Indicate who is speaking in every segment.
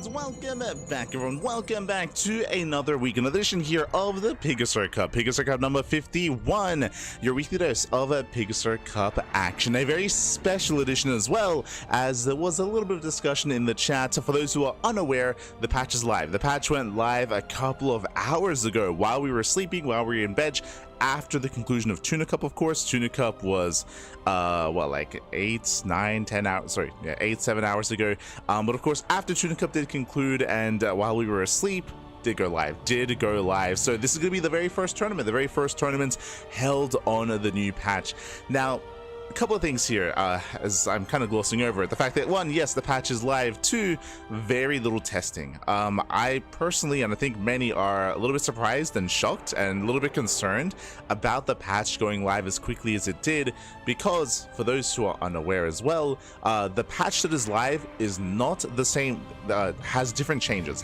Speaker 1: welcome back everyone, welcome back to another weekend edition here of the PiGosaur Cup. PiGosaur Cup number 51, your weekly dose of a PiGosaur Cup action. A very special edition as well, as there was a little bit of discussion in the chat. For those who are unaware, the patch is live. The patch went live a couple of hours ago while we were sleeping, while we were in bed, after the conclusion of Tuna Cup, of course. Tuna Cup was what, like 8, 9, 10 hours, sorry, yeah, 8, 7 hours ago. But of course, after Tuna Cup did conclude and while we were asleep, did go live. So this is going to be the very first tournament held on the new patch. Now, a couple of things here, as I'm kind of glossing over it. The fact that, one, yes, the patch is live. Two, very little testing. I personally, and I think many, are a little bit surprised and shocked and a little bit concerned about the patch going live as quickly as it did, because, for those who are unaware as well, the patch that is live is not the same, has different changes,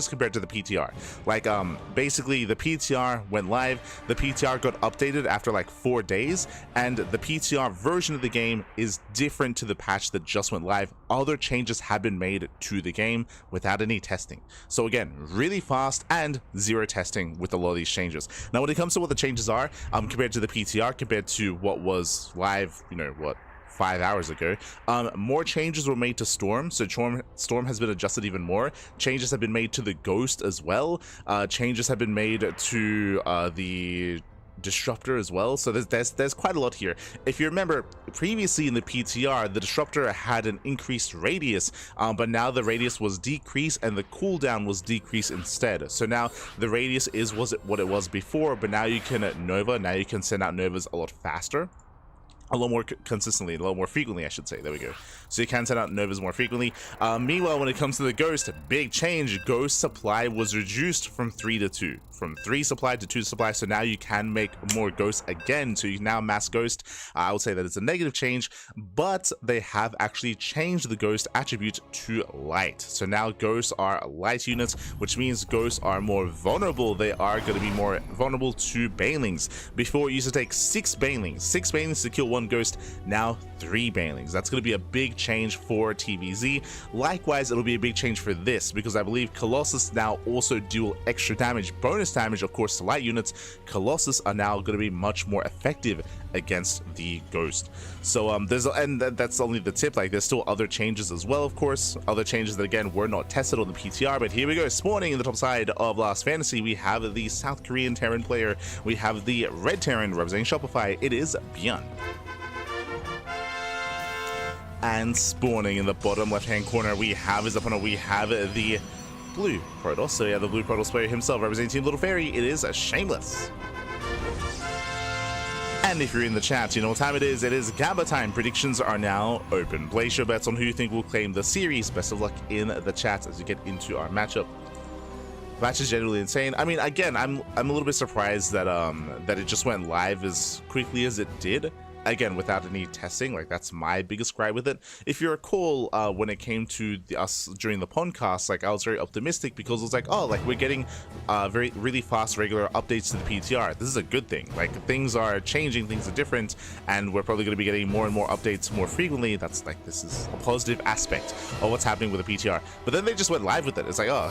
Speaker 1: compared to the PTR. Like, basically, the PTR went live, the PTR got updated after like 4 days, and the PTR version of the game is different to the patch that just went live. Other changes have been made to the game without any testing. So again, really fast and zero testing with a lot of these changes. Now, when it comes to what the changes are, compared to the PTR, compared to what was live, you know, what, 5 hours ago, more changes were made to Storm. So Storm has been adjusted even more. Changes have been made to the Ghost as well. Changes have been made to the Disruptor as well. So there's quite a lot here. If you remember, previously in the PTR, the Disruptor had an increased radius, but now the radius was decreased and the cooldown was decreased instead. So now the radius was what it was before, but now you can Nova. Now you can send out Novas a lot faster, a lot more consistently, a lot more frequently, I should say. There we go. So you can send out Novas more frequently. Meanwhile, when it comes to the Ghost, big change. Ghost supply was reduced from 3 to 2. From 3 supply to 2 supply, so now you can make more Ghosts again. So you can now mass Ghost. I would say that it's a negative change, but they have actually changed the Ghost attribute to Light. So now Ghosts are Light units, which means Ghosts are more vulnerable. They are going to be more vulnerable to Banelings. Before, it used to take 6 Banelings to kill 1 Ghost. Now 3 Banelings. That's going to be a big change for TVZ. Likewise, it'll be a big change for this, because I believe Colossus now also deal extra damage, bonus damage, of course, to light units. Colossus are now going to be much more effective against the Ghost. So that's only the tip. Like, there's still other changes as well, of course, other changes that again were not tested on the PTR. But here we go. Spawning in the top side of Last Fantasy, we have the South Korean Terran player, we have the Red Terran representing Shopify. It is ByuN. And spawning in the bottom left hand corner, we have his opponent. We have the Blue Protoss. So yeah, the Blue Protoss player himself representing Team Little Fairy. It is Shameless. And if you're in the chat, you know what time it is. It is Gabba time. Predictions are now open. Place your bets on who you think will claim the series. Best of luck in the chat as we get into our matchup. The match is genuinely insane. I mean, again, I'm a little bit surprised that that it just went live as quickly as it did. Again, without any testing. Like, that's my biggest gripe with it. If you recall, when it came to us during the podcast, like, I was very optimistic because it was like, oh, like, we're getting really fast regular updates to the PTR. This is a good thing. Like, things are changing, things are different, and we're probably going to be getting more and more updates more frequently. That's like, this is a positive aspect of what's happening with the PTR. But then they just went live with it. It's like, oh,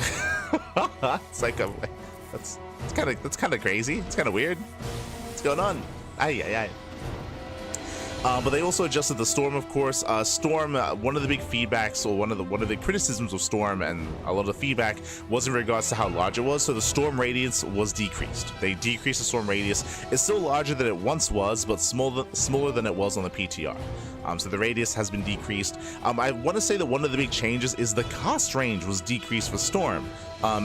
Speaker 1: it's like that's kind of crazy. It's kind of weird. What's going on? Aye. But they also adjusted the Storm, of course. Storm, one of the big feedbacks, or one of the criticisms of Storm, and a lot of the feedback was in regards to how large it was. So the Storm radius was decreased. They decreased the Storm radius. It's still larger than it once was, but smaller than it was on the PTR. So the radius has been decreased. I want to say that one of the big changes is the cast range was decreased for Storm.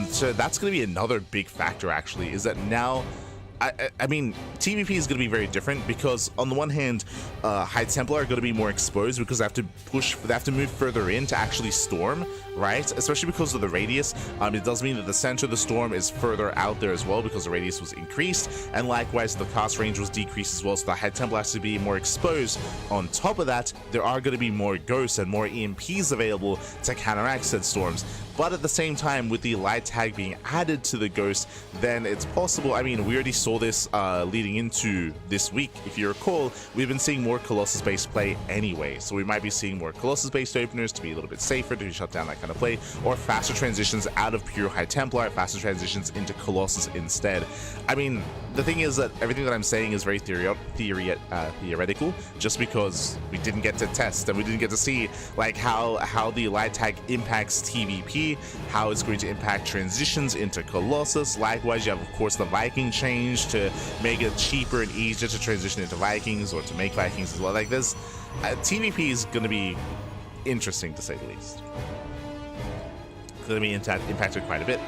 Speaker 1: So that's going to be another big factor, actually, is that now, I mean, TVP is going to be very different because on the one hand, High Templar are going to be more exposed because they have to move further in to actually storm, right? Especially because of the radius. It does mean that the center of the storm is further out there as well because the radius was increased, and likewise the cast range was decreased as well, so the High Templar has to be more exposed. On top of that, there are going to be more ghosts and more EMPs available to counteract said storms. But at the same time, with the light tag being added to the Ghost, then it's possible. I mean, we already saw this leading into this week. If you recall, we've been seeing more Colossus-based play anyway, so we might be seeing more Colossus-based openers to be a little bit safer, to shut down that kind of play, or faster transitions out of pure High Templar, faster transitions into Colossus instead. I mean, the thing is that everything that I'm saying is very theoretical, just because we didn't get to test and we didn't get to see like how the light tag impacts TVP, how it's going to impact transitions into Colossus. Likewise, you have of course the Viking change to make it cheaper and easier to transition into Vikings, or to make Vikings as well. Like this, TVP is going to be interesting to say the least. It's going to be impacted quite a bit.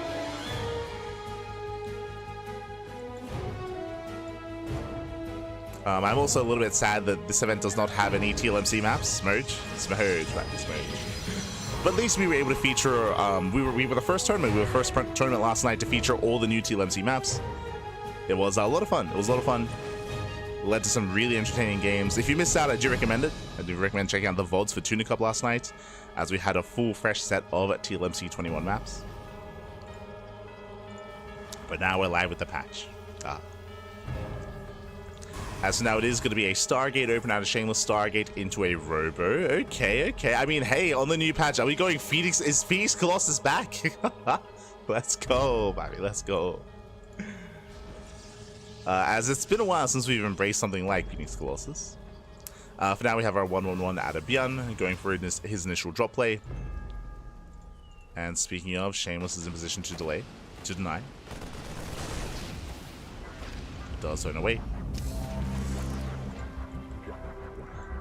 Speaker 1: I'm also a little bit sad that this event does not have any TLMC maps. Merge. But at least we were able to feature, we were the first tournament. We were the first tournament last night to feature all the new TLMC maps. It was a lot of fun. It was a lot of fun. It led to some really entertaining games. If you missed out, I do recommend it. I do recommend checking out the VODs for Tuna Cup last night, as we had a full fresh set of TLMC 21 maps. But now we're live with the patch. As now it is going to be a Stargate open out of Shameless Stargate into a Robo. Okay. I mean, hey, on the new patch, are we going Phoenix? Is Phoenix Colossus back? Let's go, baby. Let's go. As it's been a while since we've embraced something like Phoenix Colossus. For now, we have our 1-1-1 out of ByuN going for his initial drop play. And speaking of, Shameless is in position to deny. Does zone away.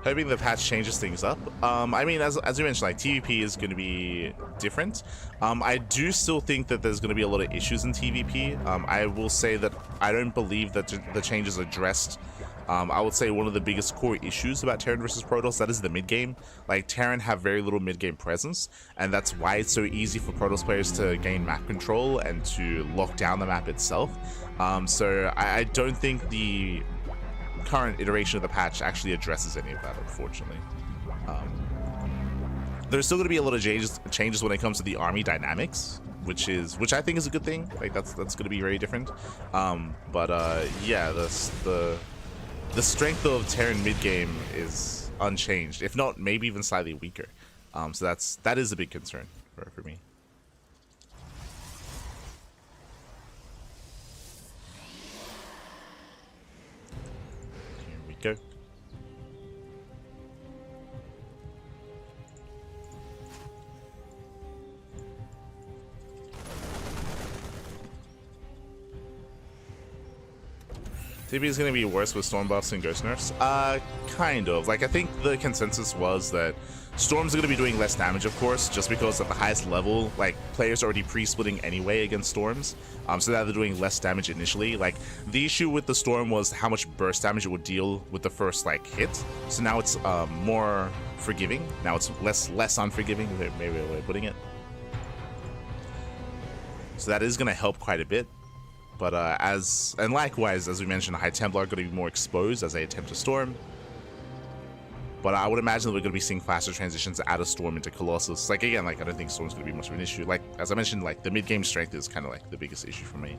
Speaker 1: Hoping the patch changes things up. I mean, as we mentioned, like TVP is going to be different. I do still think that there's going to be a lot of issues in TVP. I will say that I don't believe that the changes addressed. I would say one of the biggest core issues about Terran versus Protoss, that is the mid game. Like Terran have very little mid game presence, and that's why it's so easy for Protoss players to gain map control and to lock down the map itself. So I don't think the current iteration of the patch actually addresses any of that, unfortunately. There's still going to be a lot of changes when it comes to the army dynamics, which I think is a good thing. Like that's going to be very different. Yeah, the strength of Terran mid game is unchanged, if not maybe even slightly weaker. So that is a big concern for me. Go. TP is going to be worse with Storm buffs and Ghost nerfs? Kind of. Like, I think the consensus was that Storms are going to be doing less damage, of course, just because at the highest level, like, players are already pre-splitting anyway against Storms, so that they're doing less damage initially. Like, the issue with the Storm was how much burst damage it would deal with the first, like, hit. So now it's more forgiving. Now it's less unforgiving, maybe a way of putting it. So that is going to help quite a bit. But and likewise, as we mentioned, High Templar are going to be more exposed as they attempt to Storm. But I would imagine that we're going to be seeing faster transitions out of Storm into Colossus. Like, again, like, I don't think Storm's going to be much of an issue. Like, as I mentioned, like, the mid-game strength is kind of like the biggest issue for me.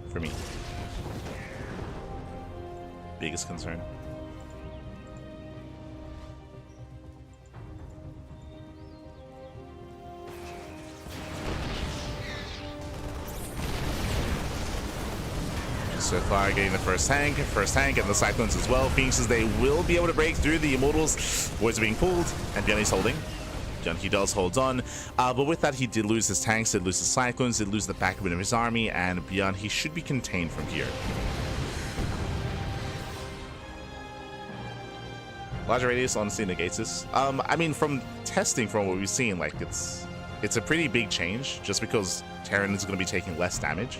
Speaker 1: Biggest concern. So far, getting the first tank, and the Cyclones as well. Phoenixes, they will be able to break through. The Immortals, boys are being pulled, and ByuN is holding. ByuN, he does hold on, but with that, he did lose his tanks, did lose his Cyclones, did lose the backbone of his army, and ByuN, he should be contained from here. Larger radius honestly negates this. I mean, from testing, from what we've seen, like, it's a pretty big change, just because Terran is going to be taking less damage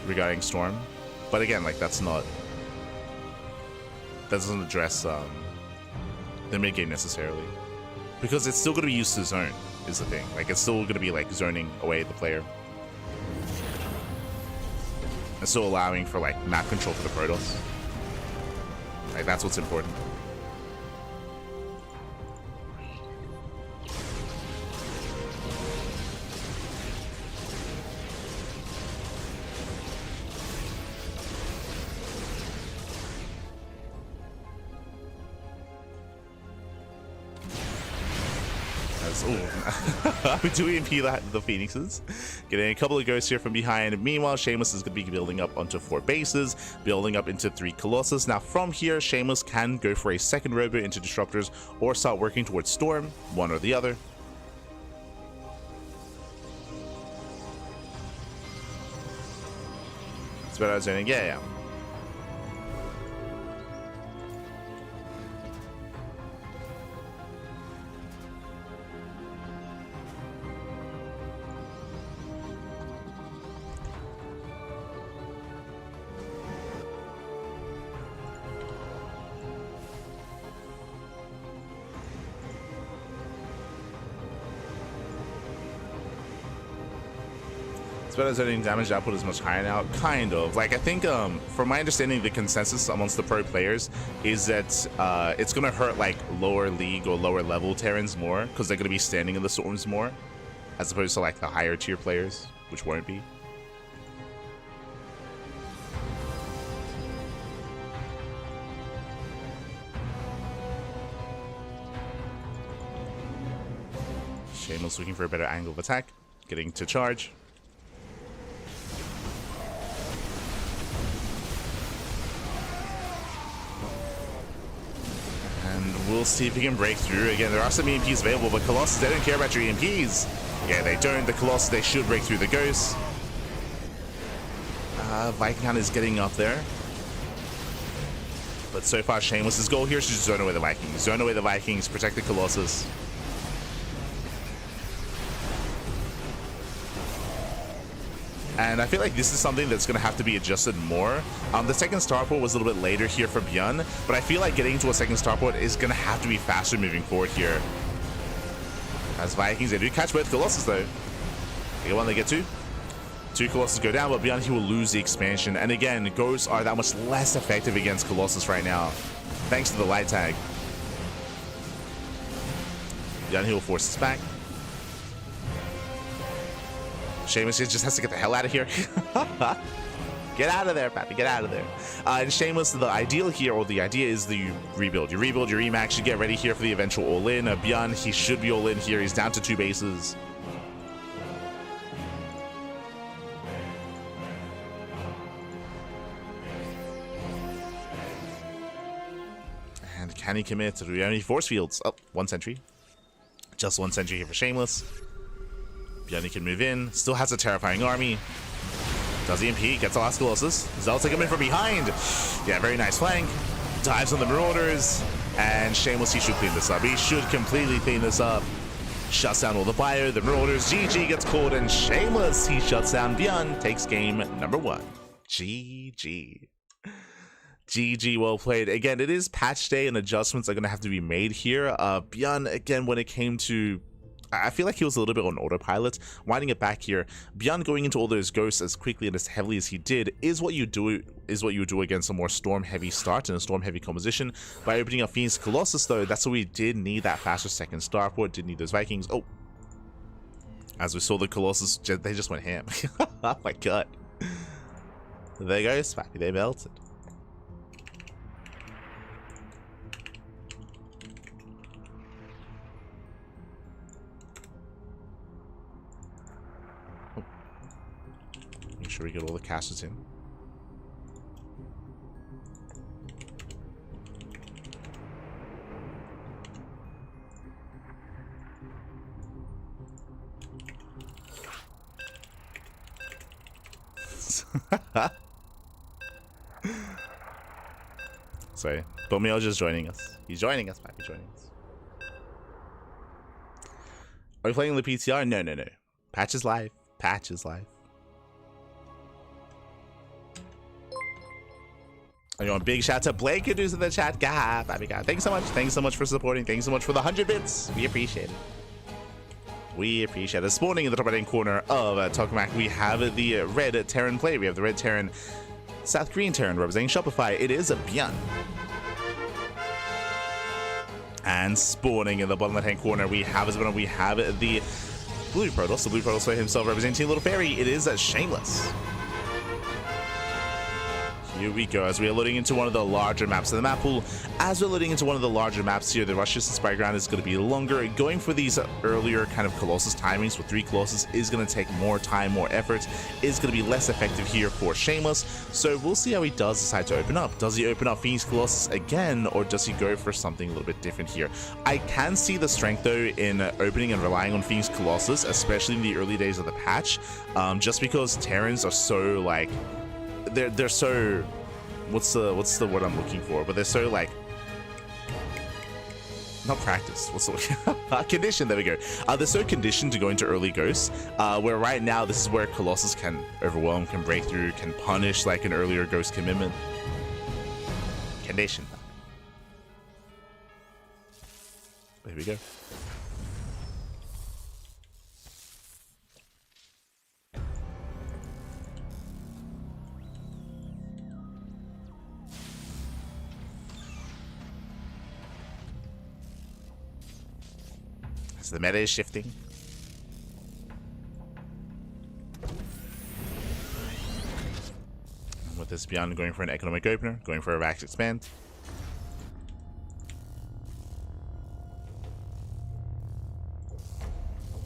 Speaker 1: regarding Storm, but again, like, that doesn't address the mid game necessarily, because it's still going to be used to zone is the thing. Like, it's still going to be like zoning away the player and still allowing for like map control for the Protoss. Like, that's what's important. Shameless. Ooh. We do EMP the Phoenixes. Getting a couple of ghosts here from behind. Meanwhile, Shameless is going to be building up onto 4 bases, building up into 3 Colossus. Now, from here, Shameless can go for a second robo into Disruptors or start working towards Storm, one or the other. That's what I was doing. Yeah. As well as damage output is much higher now, kind of. Like, I think, from my understanding, the consensus amongst the pro players is that it's going to hurt, like, lower league or lower level Terrans more, because they're going to be standing in the storms more, as opposed to, like, the higher tier players, which won't be. Shameless looking for a better angle of attack, getting to charge. We'll see if he can break through. Again, there are some EMPs available, but Colossus, they don't care about your EMPs. Yeah, they don't. The Colossus, they should break through the ghosts. Viking is getting up there. But so far, Shameless's goal here is to zone away the Vikings. Zone away the Vikings, protect the Colossus. And I feel like this is something that's going to have to be adjusted more. The second starport was a little bit later here for ByuN, but I feel like getting to a second starport is going to have to be faster moving forward here. As Vikings, they do catch both Colossus though. They get one, they get 2. 2 Colossus go down, but ByuN, he will lose the expansion. And again, ghosts are that much less effective against Colossus right now, thanks to the light tag. ByuN, he will force this back. Shameless just has to get the hell out of here. Get out of there, Pappy. Get out of there. And Shameless, the ideal here, or the idea is that you rebuild. You rebuild your Emax. You get ready here for the eventual all-in. ByuN, he should be all-in here. He's down to 2 bases. And can he commit to the only force fields? Oh, 1 sentry. Just 1 sentry here for Shameless. ByuN can move in, still has a terrifying army. Does EMP, gets the last Colossus. Zelta come in from behind. Yeah, very nice flank. Dives on the Marauders. And Shameless, he should clean this up. He should completely clean this up. Shuts down all the fire, the Marauders. GG gets called, and Shameless, he shuts down ByuN, takes game number 1. GG. GG, well played. Again, it is patch day and adjustments are going to have to be made here. ByuN, again, when it came to... I feel like he was a little bit on autopilot. Winding it back here, ByuN going into all those ghosts as quickly and as heavily as he did is what you do against a more storm-heavy start and a storm-heavy composition. By opening up Phoenix Colossus, though, that's what we did need, that faster second starport, did need those Vikings. Oh, as we saw the Colossus, they just went ham. Oh my god. There goes Spappy, they melted. Make sure we get all the casters in. Sorry, Bomeo just joining us. He's joining us, Pappy, joining us. Are we playing the PTR? No, no, no. Patch is live. Patch is live. I want big shout out to Blake who's in the chat. God, Pappy, God. Thanks so much. Thanks so much for supporting. Thanks so much for the 100 bits. We appreciate it. We appreciate it. Spawning in the top right hand corner of Tokamak, we have the red Terran play. We have the red Terran, South Korean Terran representing Shopify. It is a ByuN. And spawning in the bottom left hand corner, we have the blue Protoss. The blue Protoss for himself representing Little Fairy. It is a Shameless. Here we go, as we are loading into one of the larger maps of the map pool. As we're loading into one of the larger maps here, the rush distance by ground is going to be longer. Going for these earlier kind of Colossus timings with 3 Colossus is going to take more time, more effort, is going to be less effective here for Shameless. So we'll see how he does decide to open up. Does he open up Phoenix Colossus again, or does he go for something a little bit different here? I can see the strength though in opening and relying on Phoenix Colossus, especially in the early days of the patch, just because Terrans are so like, they're so, what's the word I'm looking for, but they're so like, not practice, what's the word? Conditioned, there we go. They're so conditioned to go into early ghosts, where right now this is where Colossus can overwhelm, can break through, can punish like an earlier ghost commitment. Conditioned. There we go. The meta is shifting. And with this ByuN going for an economic opener, going for a Vax expand.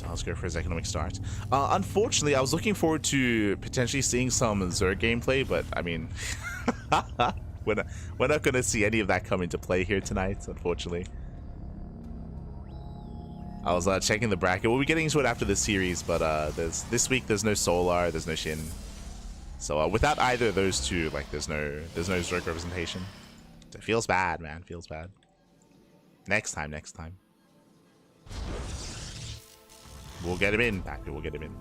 Speaker 1: Let's go for his economic start. Unfortunately, I was looking forward to potentially seeing some Zerg gameplay, but I mean, we're not going to see any of that come into play here tonight, unfortunately. I was checking the bracket. We'll be getting into it after this series, but this week there's no Solar, there's no Shin. So without either of those two, like there's no Zerg representation. It feels bad, man. Feels bad. Next time. We'll get him in, Pappy. We'll get him in.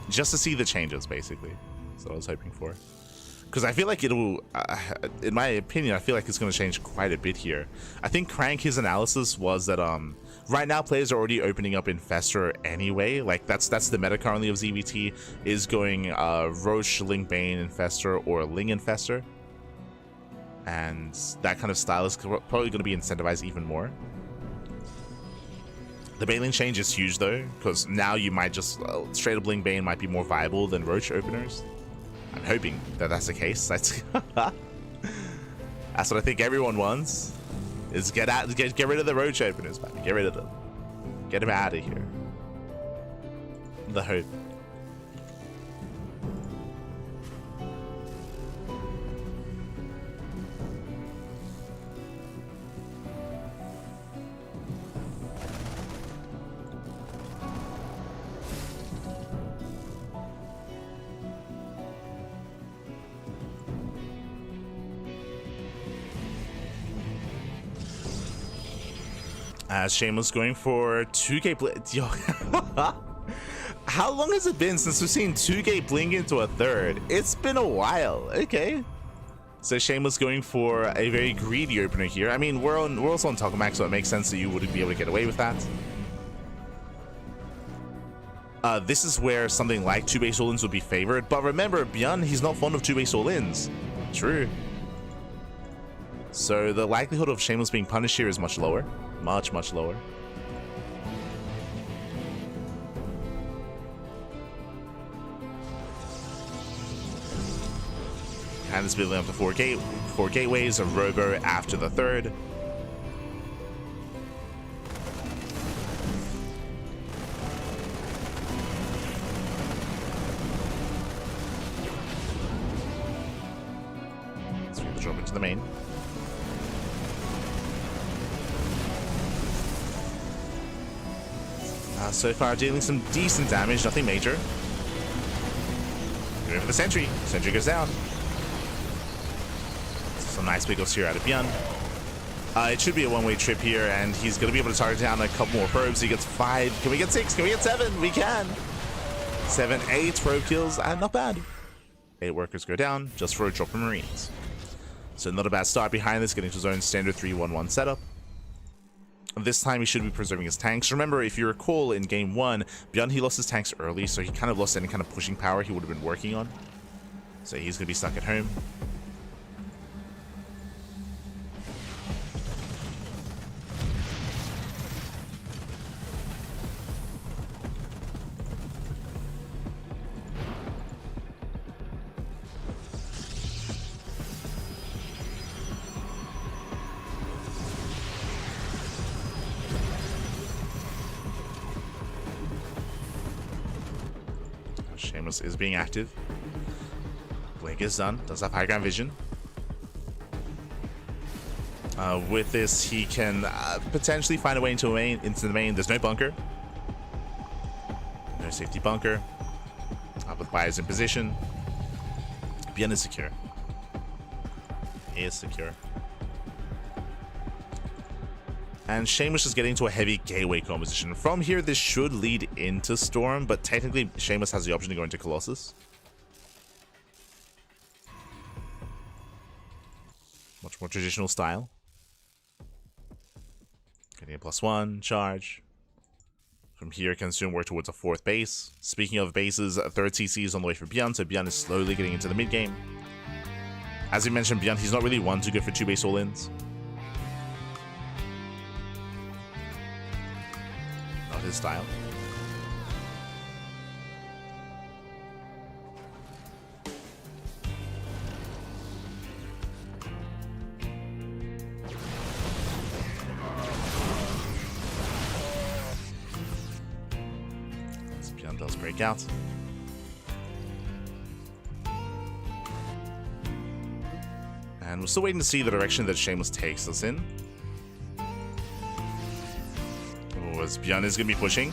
Speaker 1: Just to see the changes, basically. That's what I was hoping for. Because I feel like it'll, in my opinion, I feel like it's going to change quite a bit here. I think CranKy's analysis was that right now players are already opening up Infestor anyway. Like that's the meta currently of ZVT, is going Roche, Ling Bane Infestor or Ling Infestor. And that kind of style is probably going to be incentivized even more. The Baneling change is huge though, because now you might just, straight up Ling Bane might be more viable than Roche openers. I'm hoping that that's the case. That's what I think everyone wants. Is get rid of the Roach openers, man. Get rid of them. Get them out of here. The hope. Shameless going for 2K Blink. Yo, how long has it been since we've seen 2K Blink into a third? It's been a while. Okay. So Shameless going for a very greedy opener here. I mean, we're also on Tokamak, so it makes sense that you wouldn't be able to get away with that. This is where something like 2-base all-ins would be favored. But remember, ByuN, he's not fond of 2-base all-ins. True. So the likelihood of Shameless being punished here is much lower. Much lower. And this building up to 4 gateways, a robo after the third. Let's get the drop into the main. So far dealing some decent damage, nothing major. Going for the sentry. Sentry goes down. Some nice wiggles here out of ByuN. It should be a one-way trip here, and he's going to be able to target down a couple more probes. He gets 5. Can we get 6? Can we get 7? We can. 7, 8 probe kills, and not bad. 8 workers go down just for a drop of Marines. So not a bad start behind this, getting to his own standard 3-1-1 setup. This time he should be preserving his tanks. Remember, if you recall in game 1, ByuN, he lost his tanks early, so he kind of lost any kind of pushing power he would have been working on. So he's going to be stuck at home. Shameless is being active. Blink is done. Does have high ground vision. With this, he can potentially find a way into the main. There's no bunker. No safety bunker. With buyers in position. ByuN is secure. He is secure. And Shameless is getting to a heavy gateway composition. From here, this should lead into Storm, but technically, Shameless has the option to go into Colossus. Much more traditional style. Getting a +1 charge. From here, can soon work towards a 4th base. Speaking of bases, a 3rd CC is on the way for ByuN, so ByuN is slowly getting into the mid game. As we mentioned, ByuN, he's not really one too good for 2 base all-ins. Not his style. ByuN does break out. And we're still waiting to see the direction that Shameless takes us in. Oh, as ByuN is going to be pushing.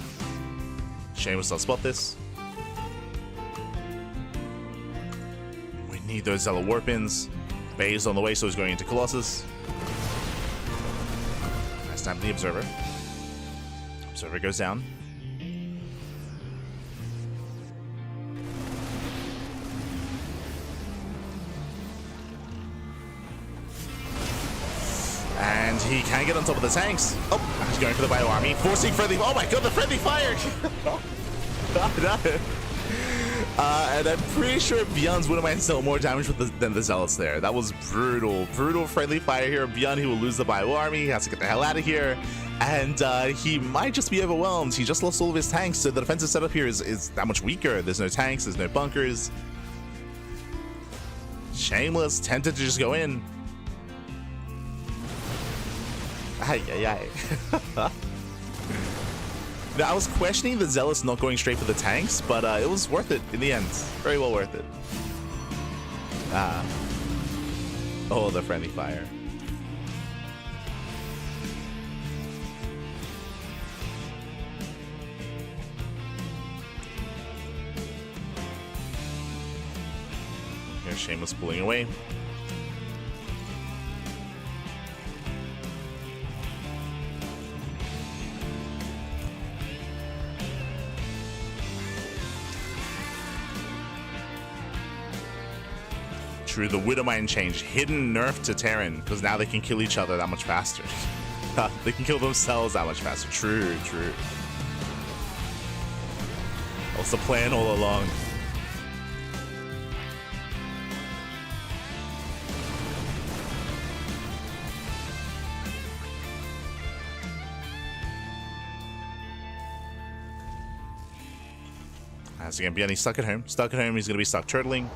Speaker 1: Shameless does spot this. We need those Zealot Warpins. Bay's on the way, so he's going into Colossus. Nice time for the Observer. Observer goes down. And he can get on top of the tanks. Oh, he's going for the Bio Army, forcing friendly. Oh my god, the friendly fire! And I'm pretty sure ByuN's wouldn't mind still more damage than the Zealots there. That was brutal. Brutal friendly fire here. ByuN, he will lose the Bio Army. He has to get the hell out of here. And he might just be overwhelmed. He just lost all of his tanks, so the defensive setup here is that much weaker. There's no tanks, there's no bunkers. Shameless, tempted to just go in. Ay, ay, ay. Now, I was questioning the Zealots not going straight for the tanks, but it was worth it in the end. Very well worth it. Oh, the friendly fire. Here's Shameless pulling away. True, the Widowmine change. Hidden nerf to Terran, because now they can kill each other that much faster. They can kill themselves that much faster. True, true. That was the plan all along. As again, ByuN, he's stuck at home. Stuck at home, he's going to be stuck turtling.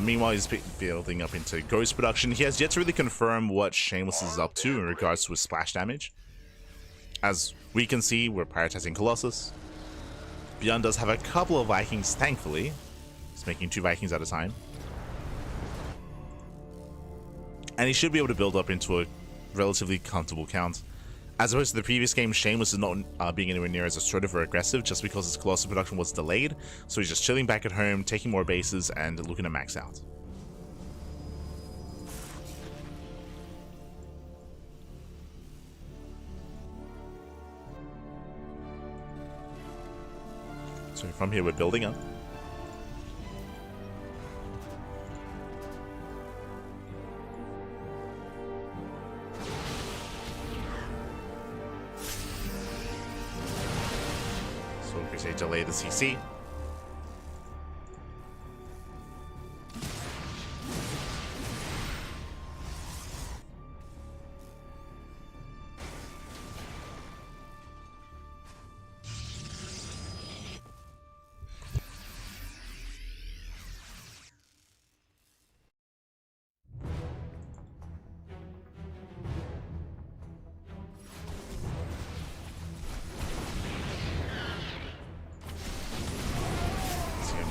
Speaker 1: Meanwhile, he's building up into Ghost production. He has yet to really confirm what Shameless is up to in regards to his splash damage. As we can see, we're prioritizing Colossus. ByuN does have a couple of Vikings, thankfully. He's making 2 Vikings at a time. And he should be able to build up into a relatively comfortable count. As opposed to the previous game, Shameless is not being anywhere near as assertive or aggressive just because his Colossus production was delayed, so he's just chilling back at home, taking more bases, and looking to max out. So from here, we're building up. Say delay the CC.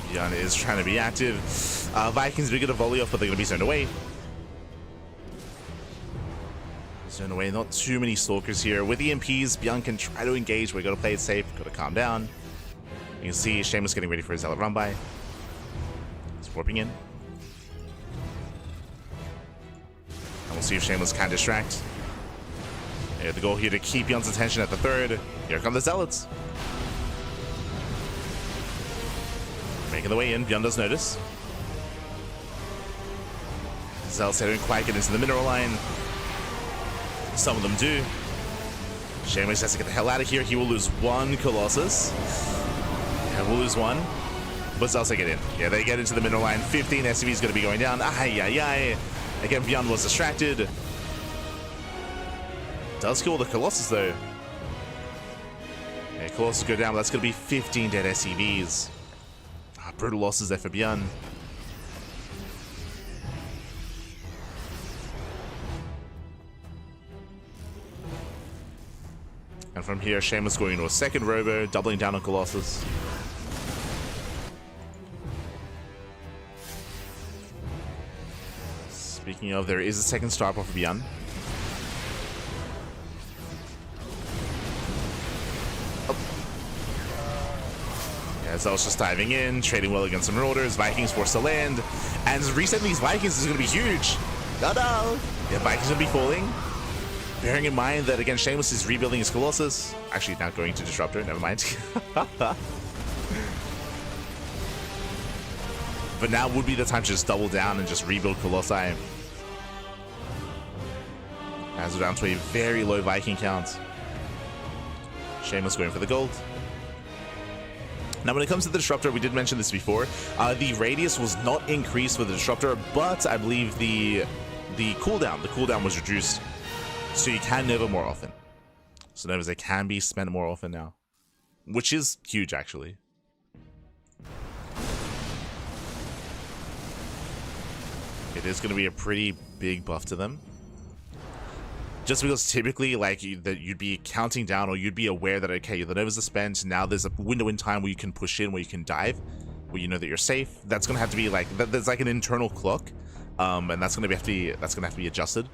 Speaker 1: ByuN is trying to be active. Vikings will get a volley off, but they're going to be zoned away. Zoned away, not too many stalkers here. With EMPs, ByuN can try to engage. We've got to play it safe, got to calm down. You can see Shameless getting ready for his Zealot run by. He's warping in. And we'll see if Shameless can distract. Yeah, the goal here to keep ByuN's attention at the third. Here come the Zealots. Making the way in, ByuN does notice. Zealots don't quite get into the mineral line. Some of them do. Shameless has to get the hell out of here. He will lose one Colossus. Yeah, we'll lose one. But Zealots get in. Yeah, they get into the mineral line. 15 SCV is going to be going down. Ay, ay, ay. Again, ByuN was distracted. Does kill the Colossus, though. Yeah, Colossus go down, but that's going to be 15 dead SCVs. Brutal losses there for ByuN. And from here, Shameless going into a second robo, doubling down on Colossus. Speaking of, there is a second star off of ByuN. As I was just diving in, trading well against some Marauders, Vikings forced to land, and resetting these Vikings is going to be huge. No. Yeah, Vikings going to be falling. Bearing in mind that, again, Shameless is rebuilding his Colossus. Actually, not going to Disruptor, never mind. But now would be the time to just double down and just rebuild Colossi. As we're down to a very low Viking count. Shameless going for the gold. Now, when it comes to the Disruptor, we did mention this before. The radius was not increased for the Disruptor, but I believe the cooldown was reduced. So you can Nova more often. So Novas, they can be spent more often now. Which is huge, actually. It is going to be a pretty big buff to them. Just because typically, like, that you'd be counting down, or you'd be aware that, okay, the Novas are spent, now there's a window in time where you can push in, where you can dive, where you know that you're safe. That's gonna have to be like, there's like an internal clock, and that's gonna have to be adjusted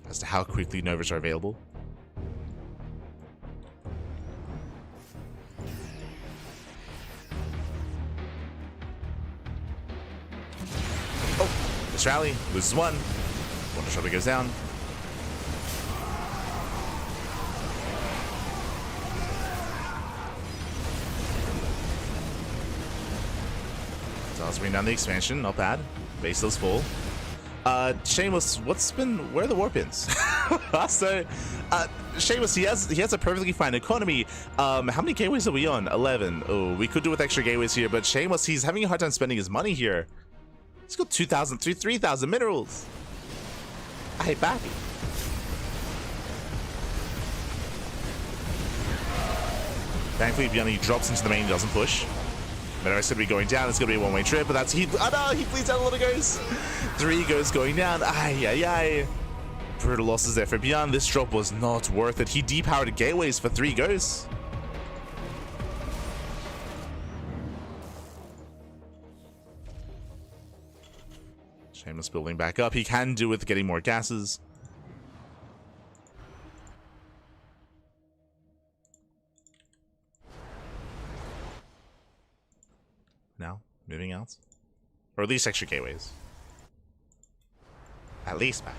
Speaker 1: as to how quickly Novas are available. Oh, this rally loses one. Wonder Shuttle goes down. Let's bring down the expansion, not bad. Base is full. Shameless, where are the warp ins? So, Shameless, he has a perfectly fine economy. How many gateways are we on? 11. Oh, we could do with extra gateways here, but Shameless, he's having a hard time spending his money here. He's got 2,000, 3,000 minerals. I hate Bappy. Thankfully, ByuN drops into the main, doesn't push. Meteor's gonna be going down. It's gonna be a one-way trip, but that's he. Oh no, he bleeds out a lot of ghosts. 3 ghosts going down. Ay, ay, ay. Brutal losses there for ByuN. This drop was not worth it. He depowered gateways for 3 ghosts. Shameless building back up. He can do with getting more gases. Now, moving out. Or at least extra gateways. At least back.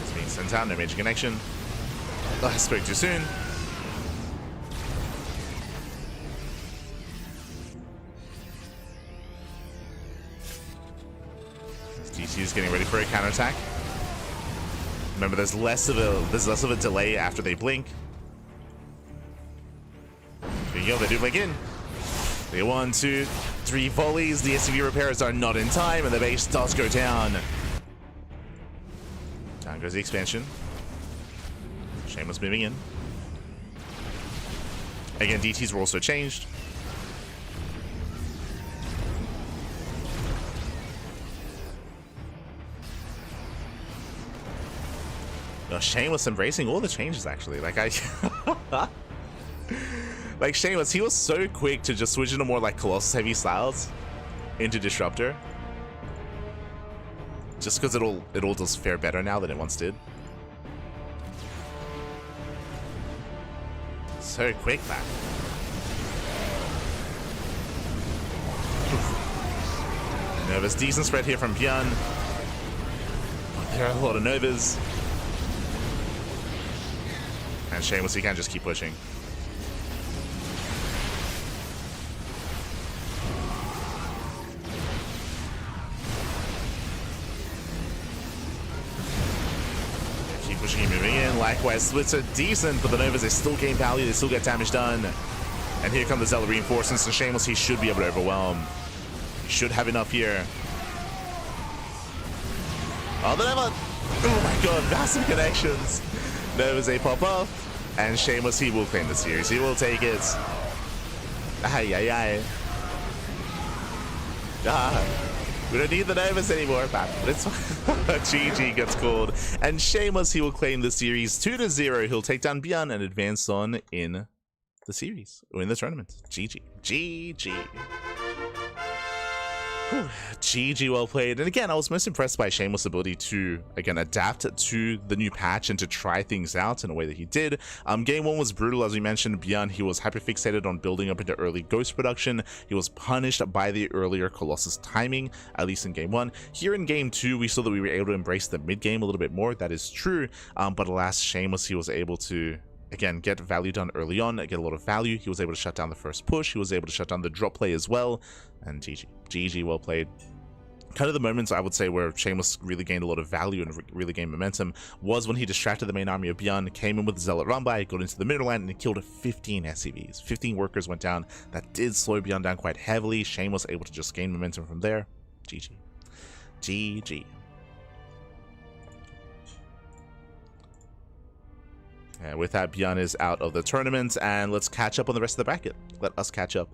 Speaker 1: It's being sent out, no major connection. Oh, I spoke too soon. DC is getting ready for a counterattack. Remember, there's less of a delay after they blink. There you go, they do blink in. They get 1, 2, 3 volleys. The SCV repairs are not in time, and the base does go down. Down goes the expansion. Shameless moving in. Again, DTs were also changed. Oh, Shameless embracing all the changes, actually. Like, like, Shameless, he was so quick to just switch into more, like, Colossus-heavy styles into Disruptor. Just because it all does fare better now than it once did. So quick, man. Nova's decent spread here from ByuN. There are a lot of Novas. And Shameless, he can just keep pushing. Keep pushing and moving in. Likewise, splits are decent, but the Novas, they still gain value, they still get damage done. And here come the Zealot reinforcements, and Shameless, he should be able to overwhelm. He should have enough here. Oh, the Nova! Oh my god, massive connections! Novas, they pop off, and Shameless, he will claim the series. He will take it. Ay, ay, ay. We don't need the Novas anymore, but it's GG gets called. And Shameless, he will claim the series 2-0. He'll take down ByuN and advance on in the series, or in the tournament. GG. GG. Whew. GG, well played. And again, I was most impressed by Shameless' ability to, again, adapt to the new patch and to try things out in a way that he did. Game 1 was brutal, as we mentioned. ByuN, he was hyper-fixated on building up into early Ghost production. He was punished by the earlier Colossus timing, at least in Game 1. Here in Game 2, we saw that we were able to embrace the mid-game a little bit more. That is true. But alas, Shameless, he was able to, again, get value done early on, get a lot of value. He was able to shut down the first push. He was able to shut down the drop play as well. And GG. GG, well played. Kind of the moments I would say where Shameless really gained a lot of value and really gained momentum was when he distracted the main army of ByuN, came in with the Zealot run-by, got into the middle lane, and killed 15 SCVs. 15 workers went down. That did slow ByuN down quite heavily. Shameless able to just gain momentum from there. GG. GG. And with that, ByuN is out of the tournament, and let's catch up on the rest of the bracket. Let us catch up,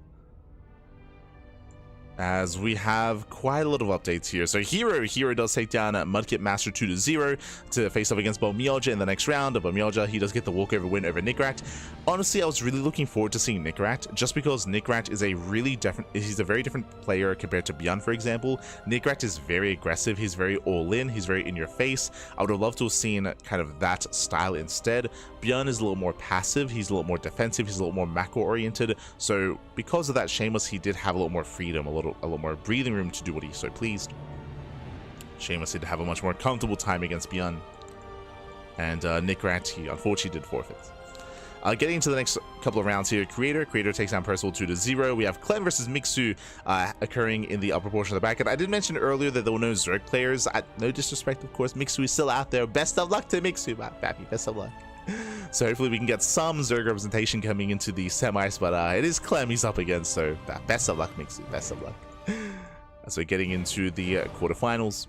Speaker 1: as we have quite a lot of updates here. So herO does take down Mudkip Master 2-0 to face off against ByuN in the next round. ByuN, he does get the walkover win over Nickrat. Honestly, I was really looking forward to seeing Nickrat, just because Nickrat is a really different, he's a very different player compared to ByuN, for example. Nickrat is very aggressive, he's very all-in, he's very in your face. I would have loved to have seen kind of that style instead. ByuN is a little more passive, he's a little more defensive, he's a little more macro-oriented. So because of that, Shameless, he did have a lot more freedom, a lot more breathing room to do what he so pleased. Shameless did have a much more comfortable time against ByuN. And Nickrat, he unfortunately did forfeit. Getting into the next couple of rounds here, Creator takes down Percival 2-0. We have Clem versus Mixu occurring in the upper portion of the bracket. I did mention earlier that there were no Zerg players. No disrespect, of course. Mixu is still out there. Best of luck to Mixu, Bappy. Best of luck. So hopefully we can get some Zerg representation coming into the semis, but it is Clem he's up against, so best of luck, Mixu. Best of luck. As we're getting into the quarterfinals.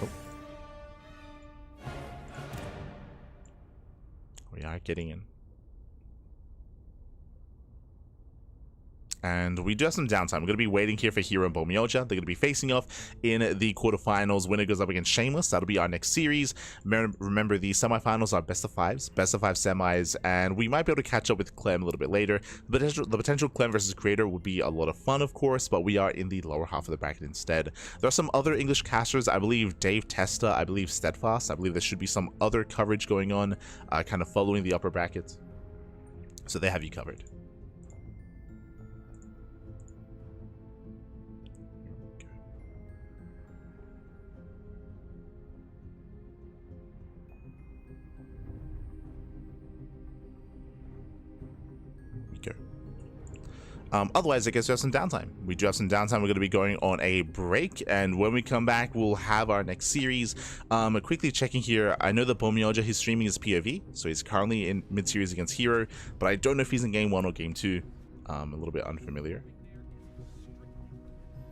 Speaker 1: Oh. We are getting in. And we do have some downtime. We're going to be waiting here for herO and ByuN. They're going to be facing off in the quarterfinals. Winner goes up against Shameless. That'll be our next series. Remember, the semifinals are best of fives, best of five semis, and we might be able to catch up with Clem a little bit later. The potential Clem versus Creator would be a lot of fun, of course, but we are in the lower half of the bracket instead. There are some other English casters. I believe Dave Testa, I believe Steadfast. I believe there should be some other coverage going on, kind of following the upper bracket. So they have you covered. Otherwise, I guess we have some downtime. We do have some downtime. We're going to be going on a break, and when we come back, we'll have our next series. Quickly checking here, I know that ByuN, he's streaming his POV, so he's currently in mid-series against herO, but I don't know if he's in Game 1 or Game 2. A little bit unfamiliar.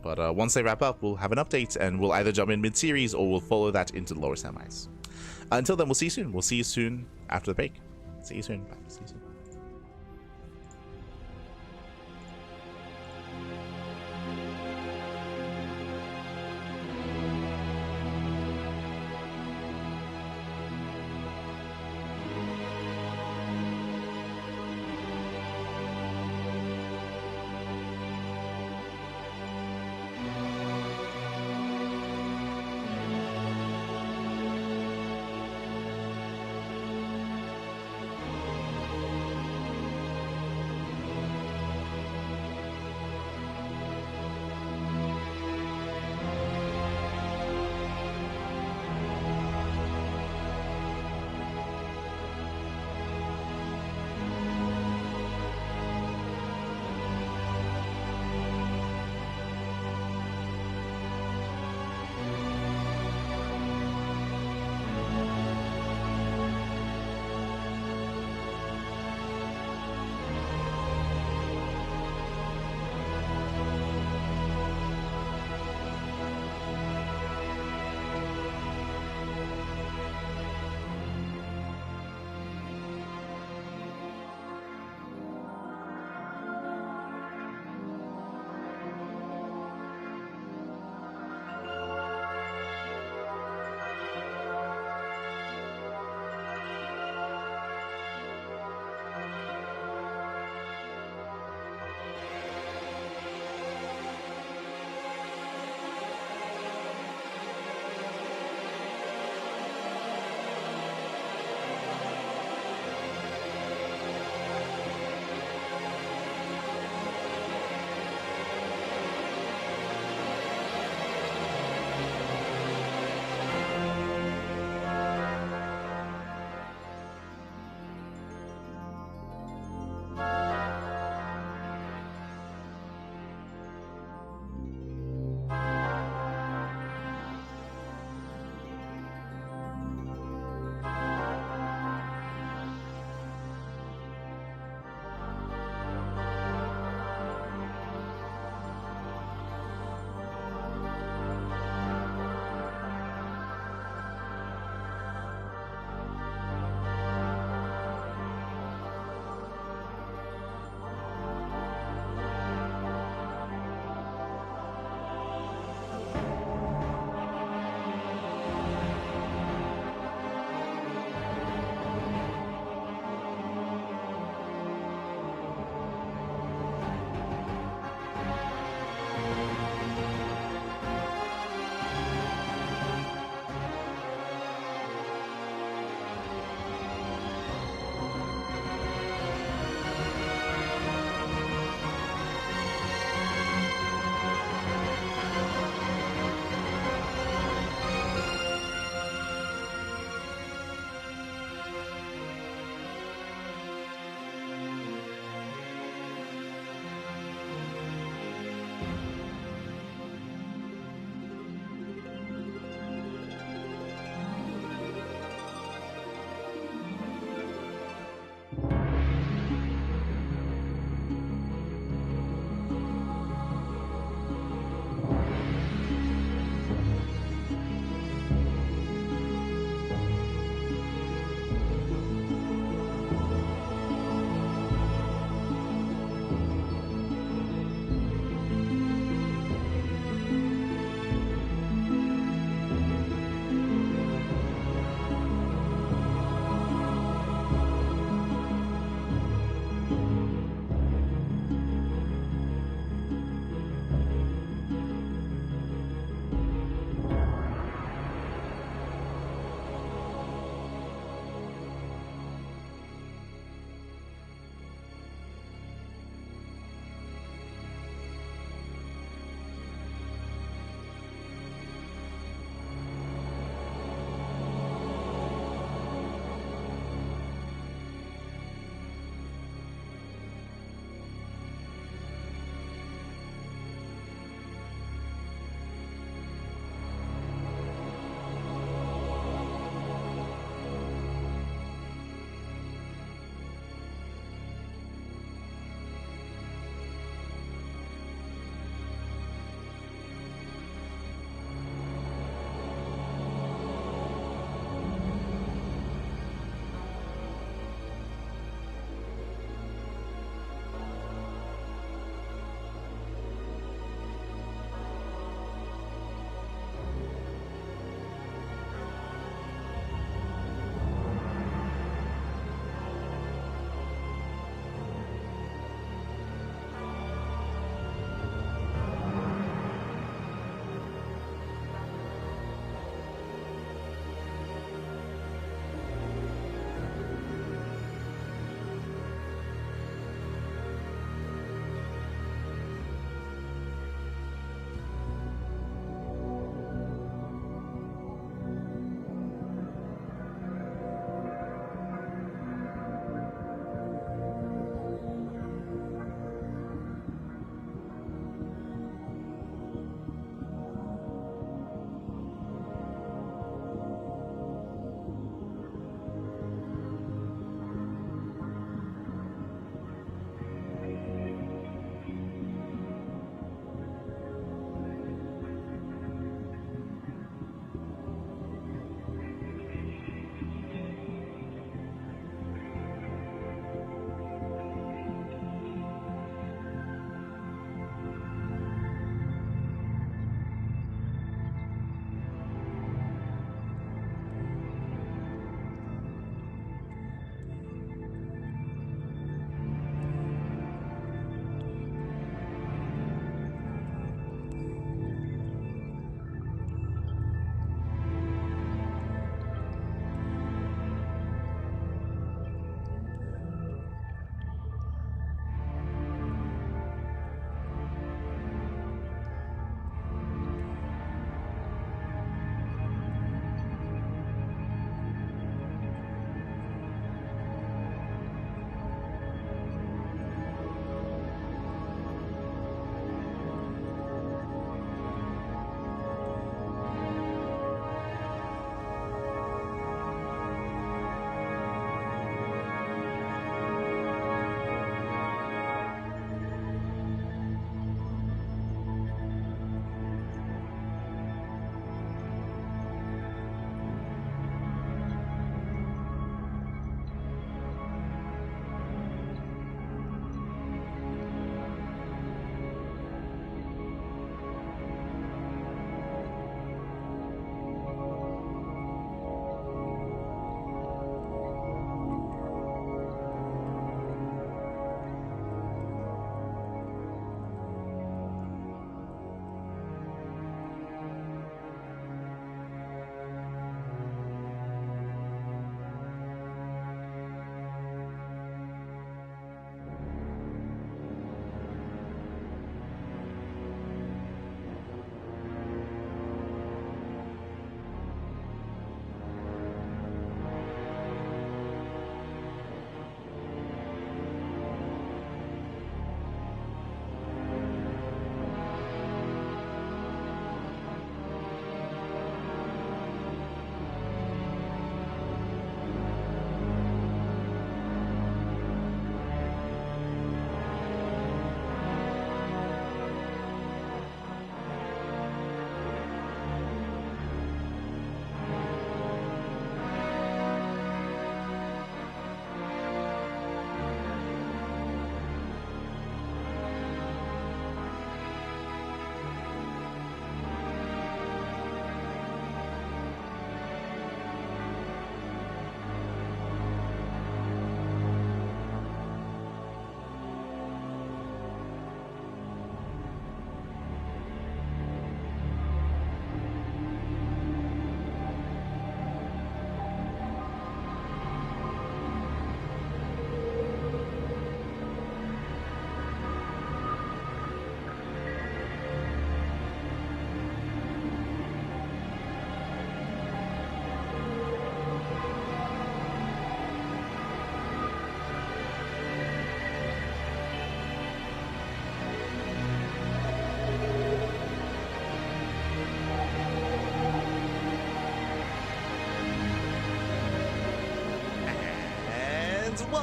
Speaker 1: But once they wrap up, we'll have an update, and we'll either jump in mid-series or we'll follow that into the lower semis. Until then, we'll see you soon. We'll see you soon after the break. See you soon. Bye. See you soon.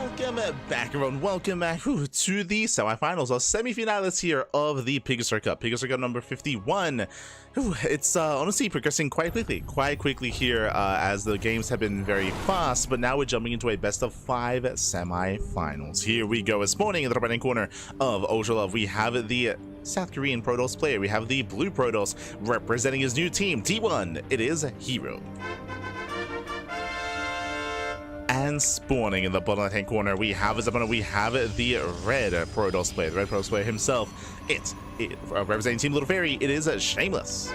Speaker 1: Welcome back, everyone. Welcome back to the semifinals or semifinals here of the PiGosaur Cup. PiGosaur Cup number 51. It's honestly progressing quite quickly here as the games have been very fast, but now we're jumping into a best of 5 semifinals. Here we go. This morning in the top right corner of Ultra Love, we have the South Korean Protoss player. We have the blue Protoss representing his new team, T1. It is herO. And spawning in the bottom left-hand corner, we have the red Protoss player, the red Protoss player himself. It representing Team Little Fairy, it is Shameless.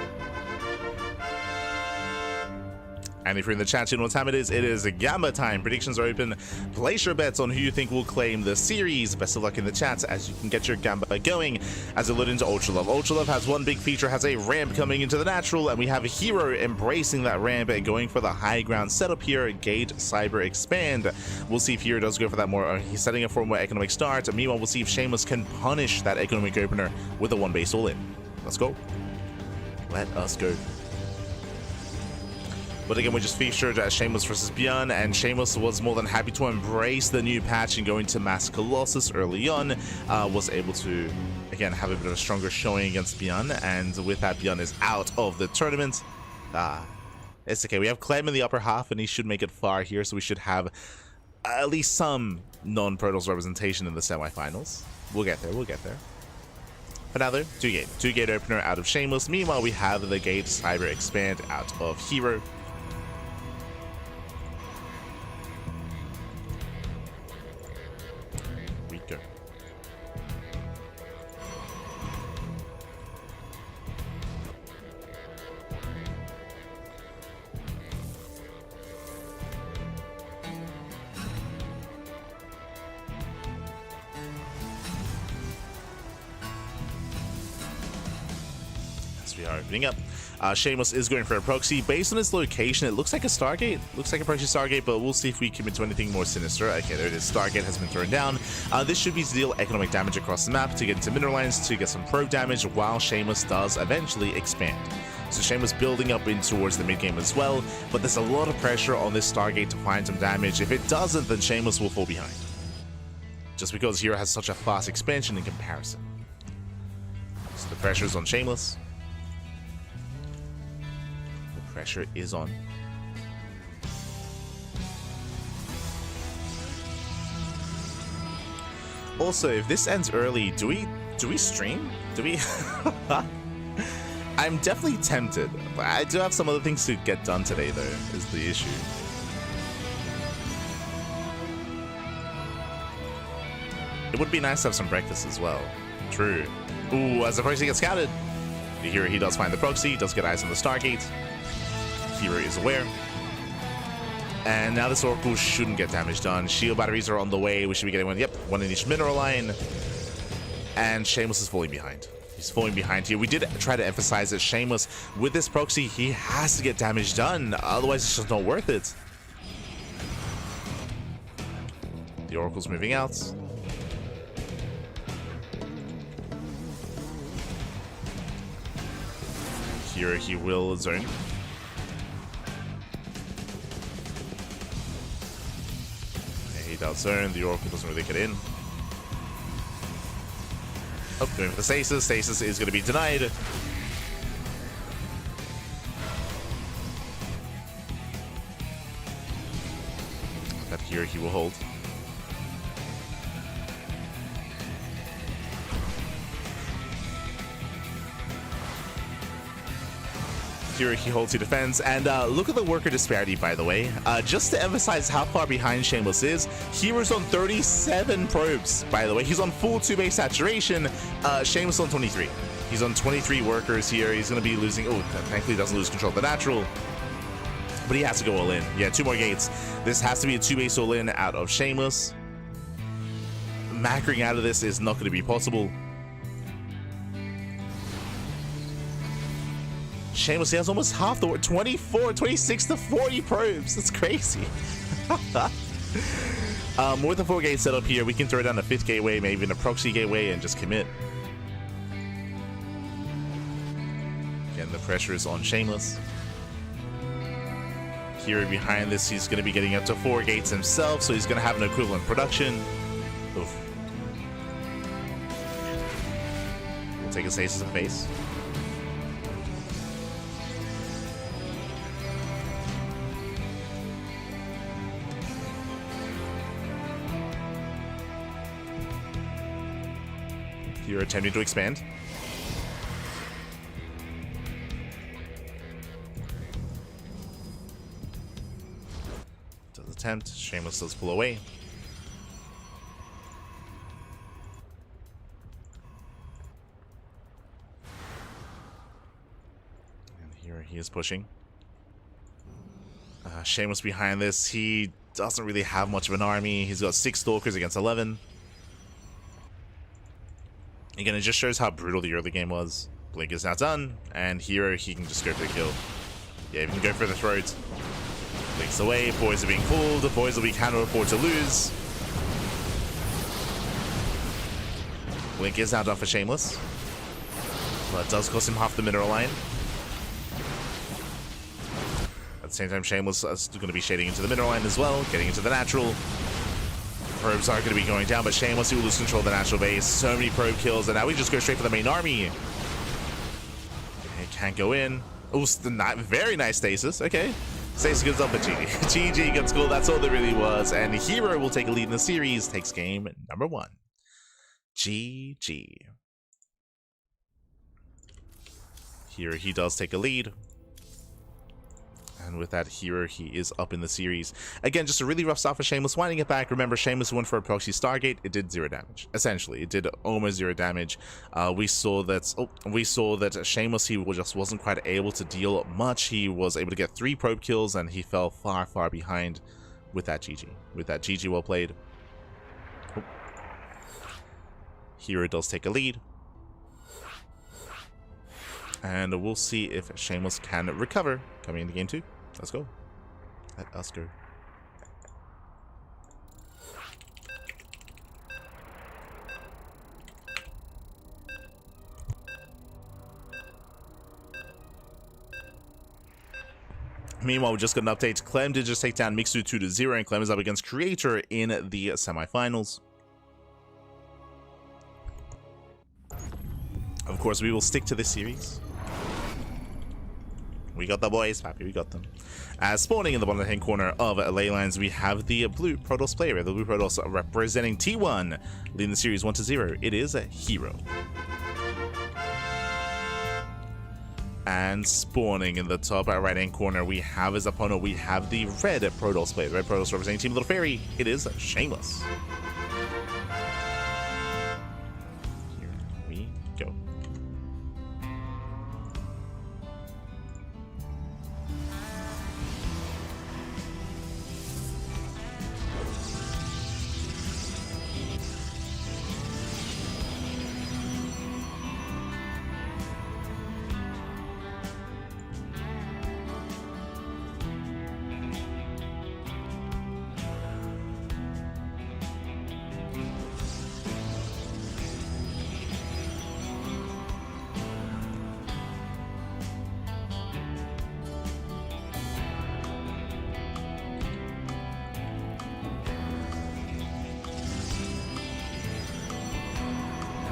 Speaker 1: And if you're in the chat, you know what time it is Gamma time. Predictions are open. Place your bets on who you think will claim the series. Best of luck in the chat as you can get your Gamma going as it load into Ultra Love. Ultra Love has one big feature, has a ramp coming into the natural, and we have a herO embracing that ramp and going for the high ground setup here. Gauge, Cyber, Expand. We'll see if herO does go for that more. He's setting up for a more economic start. Meanwhile, we'll see if Shameless can punish that economic opener with a one base all in. Let's go. Let us go. But again, we just featured Shameless versus ByuN, and Shameless was more than happy to embrace the new patch and go into Mass Colossus early on. Was able to, again, have a bit of a stronger showing against ByuN, and with that, ByuN is out of the tournament. It's okay. We have Clem in the upper half, and he should make it far here, so we should have at least some non-Protoss representation in the semifinals. We'll get there. We'll get there. For now, though, two gate opener out of Shameless. Meanwhile, we have the Gauge, Cyber, Expand out of herO. Go. As we are opening up, Shameless is going for a proxy. Based on its location, it looks like a Stargate. Looks like a proxy Stargate, but we'll see if we commit to anything more sinister. Okay, there it is. Stargate has been thrown down. This should be to deal economic damage across the map, to get into mineral lines, to get some probe damage, while Shameless does eventually expand. So Shameless building up in towards the mid game as well, but there's a lot of pressure on this Stargate to find some damage. If it doesn't, then Shameless will fall behind. Just because herO has such a fast expansion in comparison. So the pressure is on Shameless. Pressure is on. Also, if this ends early, do we stream? Do we? I'm definitely tempted. I do have some other things to get done today, though, is the issue. It would be nice to have some breakfast as well. True. Ooh, as the proxy gets scouted, here he does find the proxy, does get eyes on the Stargate. herO is aware. And now this Oracle shouldn't get damage done. Shield batteries are on the way. We should be getting one. Yep, one in each mineral line. And Shameless is falling behind. He's falling behind here. We did try to emphasize that Shameless, with this proxy, he has to get damage done. Otherwise, it's just not worth it. The Oracle's moving out. Here he will zone. Out zone, the Oracle doesn't really get in. Oh, going for the stasis. Stasis is going to be denied. But here he will hold. Here he holds, he defends, and look at the worker disparity, by the way. Just to emphasize how far behind Shameless is, herO's on 37 probes, by the way. He's on full 2-base saturation. Shameless on 23. He's on 23 workers here. He's going to be losing. Oh, thankfully he doesn't lose control of the natural, but he has to go all in. Yeah, 2 more gates. This has to be a 2-base all in out of Shameless. Macroing out of this is not going to be possible. Shameless, he has almost half the 24, 26 to 40 probes. That's crazy. With the 4-gate setup here, we can throw down a 5th gateway, maybe even a proxy gateway, and just commit. Again, the pressure is on Shameless. here behind this, he's going to be getting up to 4 gates himself, so he's going to have an equivalent production. Oof. We'll take a stasis in the face. You're attempting to expand. Does attempt. Shameless does pull away. And here he is pushing. Shameless behind this. He doesn't really have much of an army. He's got 6 Stalkers against 11. Again, it just shows how brutal the early game was. Blink is now done, and here he can just go for the kill. Yeah, he can go for the throat. Blink's away, boys are being pulled, the boys that we cannot afford to lose. Blink is now done for Shameless. But it does cost him half the mineral line. At the same time, Shameless is going to be shading into the mineral line as well, getting into the natural. Probes are going to be going down, but Shameless will lose control of the natural base. So many probe kills, and now we just go straight for the main army. Okay, can't go in. Oh, very nice stasis. Okay. Stasis goes up, but GG. GG gets gold. That's all there really was. And herO will take a lead in the series. Takes game number 1. GG. Here he does take a lead. And with that, herO, he is up in the series. Again, just a really rough start for Shameless. Winding it back, remember, Shameless went for a proxy Stargate. It did 0 damage. Essentially, it did almost 0 damage. We saw that Shameless, he just wasn't quite able to deal much. He was able to get 3 probe kills, and he fell far, far behind with that GG. With that GG, well played. Oh. herO does take a lead. And we'll see if Shameless can recover coming into game 2. Let's go. Let us go. Meanwhile, we just got an update. Clem did just take down Mixu 2-0, and Clem is up against Creator in the semifinals. Of course, we will stick to this series. We got the boys, happy we got them. Spawning in the bottom right-hand corner of ley lines, we have the blue Protoss player, the blue Protoss representing T1, leading the series 1-0. It is herO. And spawning in the top right-hand corner, we have his opponent. We have the red Protoss player, the red Protoss representing Team Little Fairy. It is Shameless. Here we go.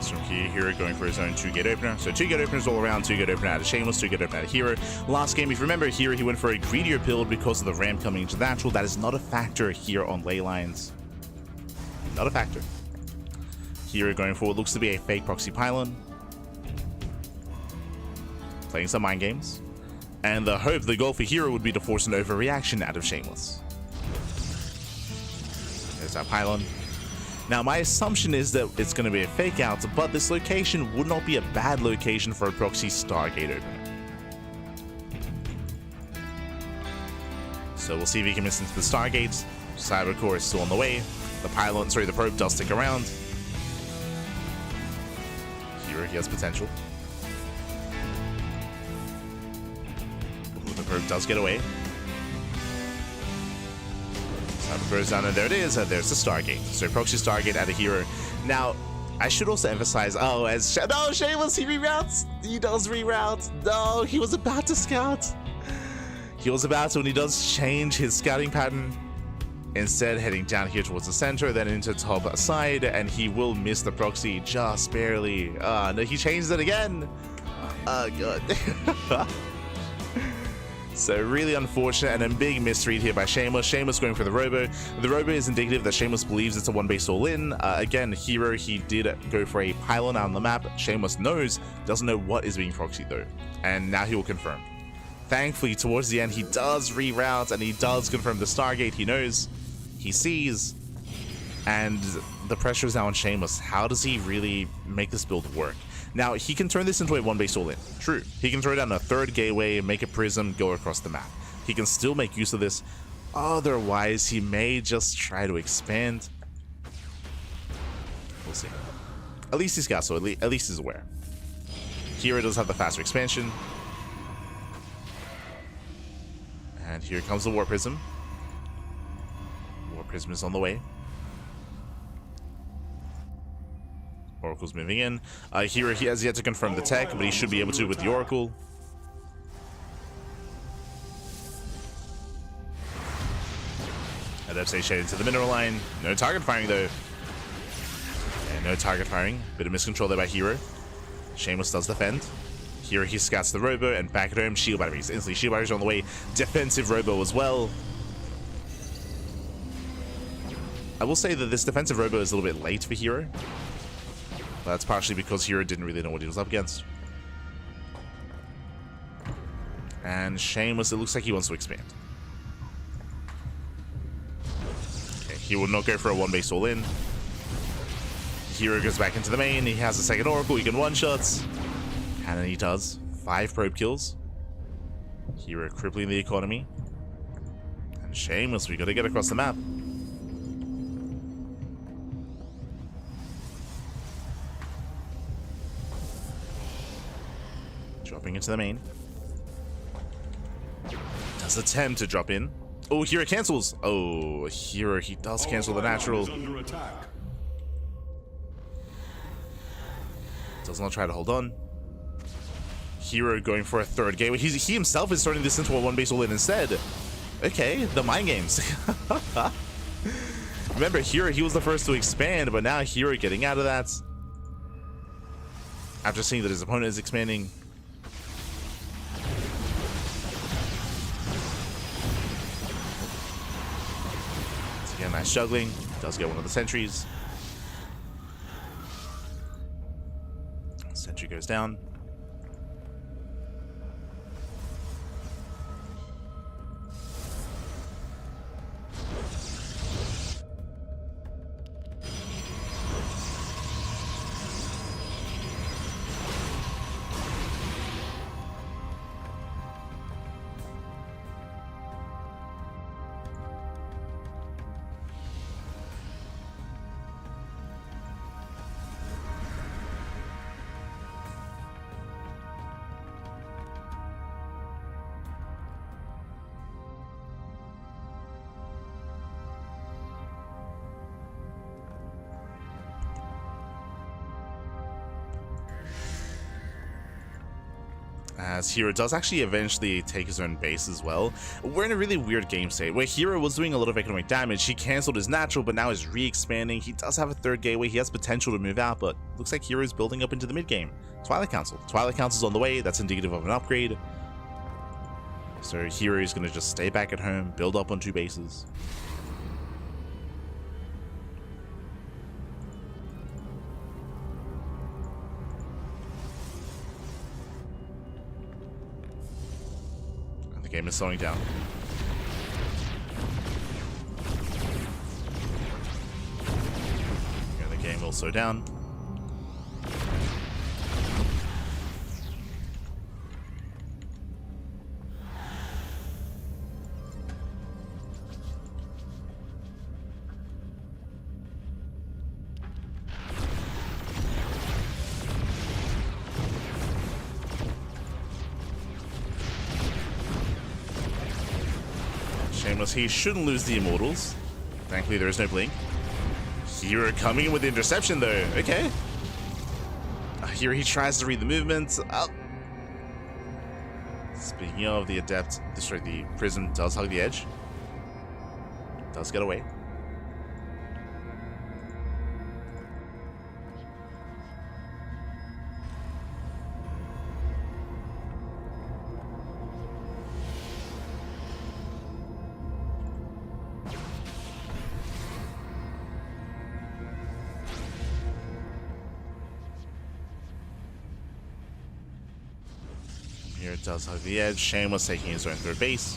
Speaker 1: From herO going for his own 2-gate opener. So 2-gate openers all around, 2-gate opener out of Shameless, 2-gate opener out of herO. Last game, if you remember, herO, he went for a greedier build because of the ramp coming into the natural. That is not a factor here on ley lines. Not a factor. herO going forward looks to be a fake proxy pylon. Playing some mind games. And the hope, the goal for herO would be to force an overreaction out of Shameless. There's our pylon. Now, my assumption is that it's going to be a fake out, but this location would not be a bad location for a proxy Stargate opener. So we'll see if he can miss into the Stargate. Cybercore is still on the way. The pylon, sorry, the probe does stick around. herO, he has potential. Ooh, the probe does get away. Goes down, and there it is. There's the Stargate. So proxy Stargate out of herO. Now, I should also emphasize. Oh, no, Shameless, he reroutes. He does reroute. No, he was about to scout. He was about to, and he does change his scouting pattern. Instead, heading down here towards the center, then into top side, and he will miss the proxy just barely. No, he changed it again. Good. So really unfortunate, and a big misread here by Shameless. Shameless going for the Robo. The Robo is indicative that Shameless believes it's a one-base all-in. Again, herO, he did go for a pylon on the map. Shameless doesn't know what is being proxied though, and now he will confirm. Thankfully, towards the end, he does reroute, and he does confirm the Stargate. He knows. He sees, and the pressure is now on Shameless. How does he really make this build work? Now, he can turn this into a one-base all-in. True. He can throw down a third gateway, make a prism, go across the map. He can still make use of this. Otherwise, he may just try to expand. We'll see. At least he's got, so at least he's aware. herO does have the faster expansion. And here comes the War Prism. War Prism is on the way. Oracle's moving in. Here he has yet to confirm the tech, but he should be able to with the Oracle. Adepts shade into the mineral line. No target firing though. And no target firing. Bit of miscontrol there by herO. Shameless does defend. Here he scouts the Robo, and back at home, shield batteries. Instantly, shield batteries are on the way. Defensive Robo as well. I will say that this defensive Robo is a little bit late for herO. That's partially because herO didn't really know what he was up against. And Shameless, it looks like he wants to expand. Okay, he will not go for a one-base all-in. herO goes back into the main. He has a second Oracle. He can one-shots. And then he does. 5 probe kills. herO crippling the economy. And Shameless, we gotta get across the map. Dropping into the main. Does attempt to drop in. Oh, herO cancels. Oh, herO, he does cancel the natural. Does not try to hold on. herO going for a third gateway. He himself is turning this into a one-base all-in instead. Okay, the mind games. Remember, herO, he was the first to expand, but now herO getting out of that. After seeing that his opponent is expanding. Once again, nice juggling. Does get one of the sentries. Sentry goes down. As herO does actually eventually take his own base as well. We're in a really weird game state where herO was doing a lot of economic damage. He cancelled his natural, but now is re-expanding. He does have a third gateway. He has potential to move out, but looks like herO is building up into the mid game. Twilight Council. Twilight Council's on the way. That's indicative of an upgrade. So herO is going to just stay back at home, build up on 2 bases. Game is slowing down. And the game will slow down. Shameless, he shouldn't lose the Immortals. Thankfully, there is no blink. herO coming in with the interception, though. Okay. Here he tries to read the movement. Speaking of the Adept, the Prism does hug the edge. Does get away. Here it does hug the edge. Shameless taking his own third base.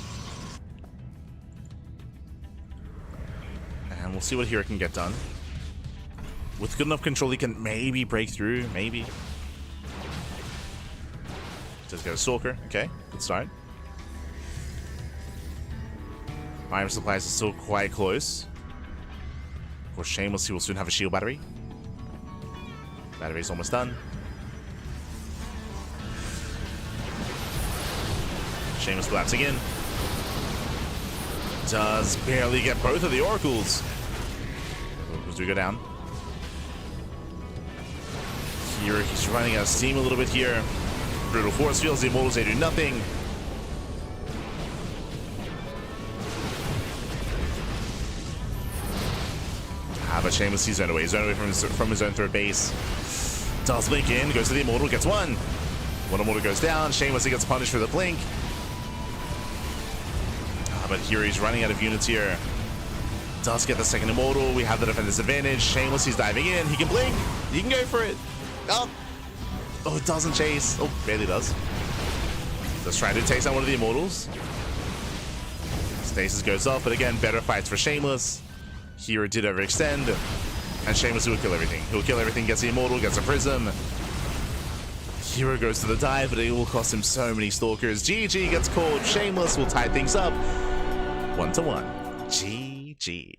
Speaker 1: And we'll see what herO can get done. With good enough control, he can maybe break through. Maybe. Does get a Stalker. Okay, good start. Item supplies are still quite close. Of course, Shameless, he will soon have a shield battery. Battery's almost done. Shameless collapsing in. Does barely get both of the oracles. Oracles do go down. Here, he's running out of steam a little bit here. Brutal force fields, the immortals, they do nothing. But Shameless, he's zoned away. He's zoned away from his own third base. Does blink in, goes to the immortal, gets one. One immortal goes down. Shameless, he gets punished for the blink. But here he's running out of units here. Does get the second immortal. We have the defender's advantage. Shameless, he's diving in. He can blink. He can go for it. Oh, it doesn't chase. Oh, barely does. Just trying to take down one of the immortals. Stasis goes off, but again, better fights for Shameless. herO did overextend. And Shameless will kill everything. He'll kill everything, gets the immortal, gets a prism. herO goes to the dive, but it will cost him so many stalkers. GG gets called. Shameless will tie things up. 1-1. GG.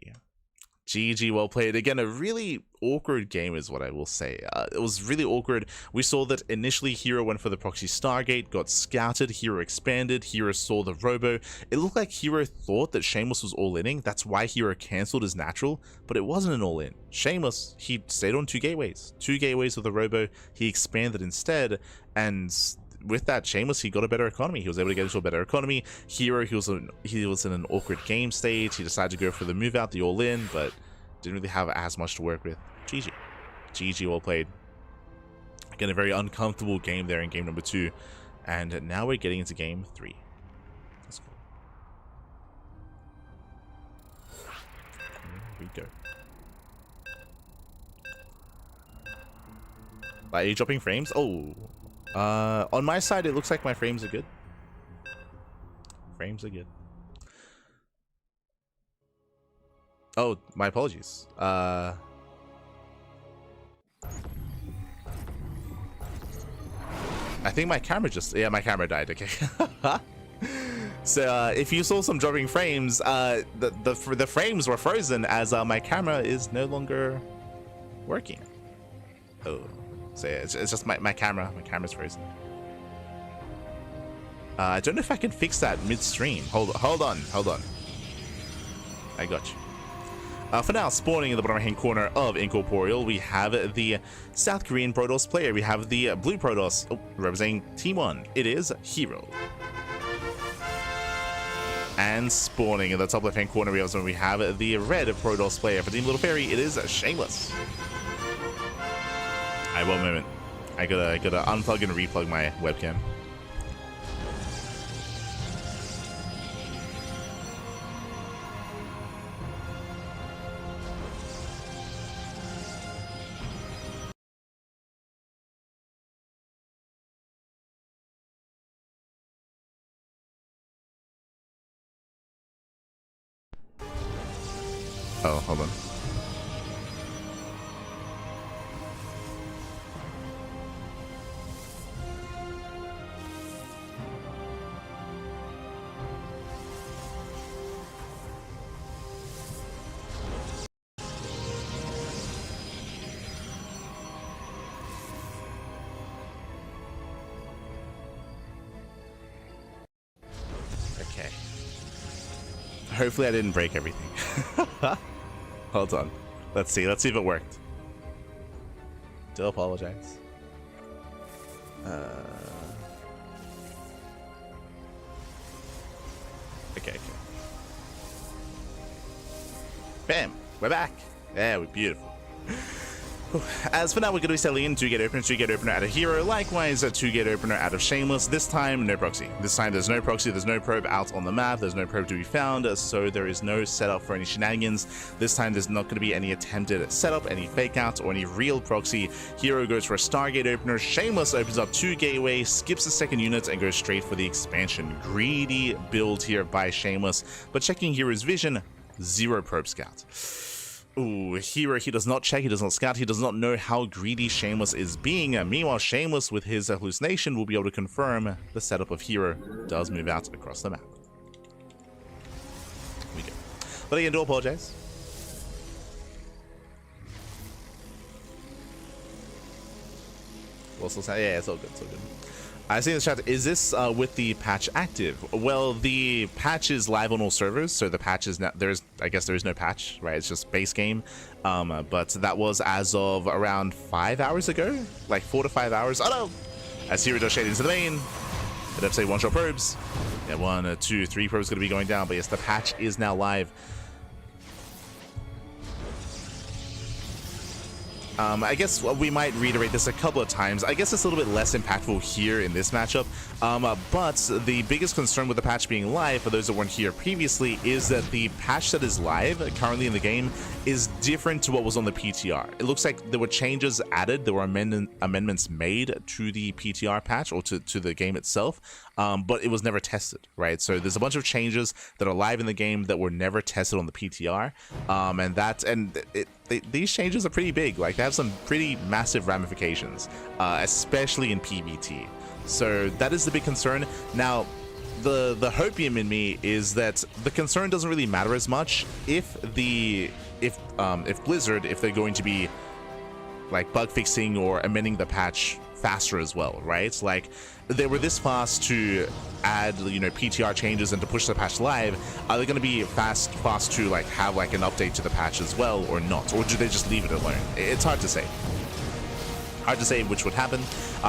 Speaker 1: GG, well played. Again, a really awkward game is what I will say. It was really awkward. We saw that initially herO went for the proxy Stargate, got scouted, herO expanded, herO saw the robo. It looked like herO thought that Shameless was all-inning. That's why herO cancelled his natural, but it wasn't an all-in. Shameless, he stayed on 2 gateways. 2 gateways with the robo, he expanded instead, and with that, Shameless, he got a better economy. He was able to get into a better economy. herO, he was in an awkward game stage. He decided to go for the move out, the all-in, but didn't really have as much to work with. GG. GG, well played. Again, a very uncomfortable game there in game number 2. And now we're getting into game 3. Let's go. Here we go. Are you dropping frames? Oh. On my side, it looks like my frames are good. Frames are good. Oh, my apologies. I think my camera my camera died. Okay. So if you saw some dropping frames, the frames were frozen as my camera is no longer working. Oh, so yeah, it's just my camera. My camera's frozen. I don't know if I can fix that midstream. Hold on. I got you. For now, spawning in the bottom right-hand corner of Incorporeal, we have the South Korean Protoss player. We have the blue Protoss representing Team 1. It is herO. And spawning in the top left-hand corner, we have the red Protoss player. For Team Little Fairy, it is Shameless. Alright, one moment. I gotta unplug and replug my webcam. Oh, hold on. Okay. Hopefully I didn't break everything. Hold on. Let's see if it worked. Do apologize. okay. Bam, we're back. Yeah, we're beautiful. As for now, we're going to be selling in 2-gate opener, 2-gate opener out of herO, likewise a 2-gate opener out of Shameless. This time, no proxy. This time, there's no proxy, there's no probe out on the map, there's no probe to be found, so there is no setup for any shenanigans. This time, there's not going to be any attempted setup, any fake out, or any real proxy. herO goes for a Stargate opener, Shameless opens up 2 gateway, skips the second unit, and goes straight for the expansion. Greedy build here by Shameless, but checking herO's vision, 0 probe scout. Ooh, herO, he does not check, he does not scout, he does not know how greedy Shameless is being. Meanwhile, Shameless, with his hallucination, will be able to confirm the setup of herO does move out across the map. Here we go. But again, do apologize. Also, yeah, it's all good, it's all good. I see in the chat, is this with the patch active? Well, the patch is live on all servers, so the patch is now, I guess there is no patch, right? It's just base game. But that was as of around 5 hours ago, like 4 to 5 hours. Oh no! As herO does shade into the main, it'd have to say 1-shot probes. Yeah, 1, 2, 3 probes gonna be going down, but yes, the patch is now live. I guess we might reiterate this a couple of times. I guess it's a little bit less impactful here in this matchup, but the biggest concern with the patch being live, for those that weren't here previously, is that the patch that is live currently in the game is different to what was on the PTR. It looks like there were changes added, there were amendments made to the PTR patch, or to the game itself, but it was never tested, right? So there's a bunch of changes that are live in the game that were never tested on the PTR, these changes are pretty big. Like, they have some pretty massive ramifications, especially in PvT. So that is the big concern. Now, the hopium in me is that the concern doesn't really matter as much if Blizzard, if they're going to be like bug fixing or amending the patch faster as well, right? Like, they were this fast to add, you know, PTR changes and to push the patch live. Are they going to be fast to like have like an update to the patch as well, or not? Or do they just leave it alone? It's hard to say. Hard to say which would happen.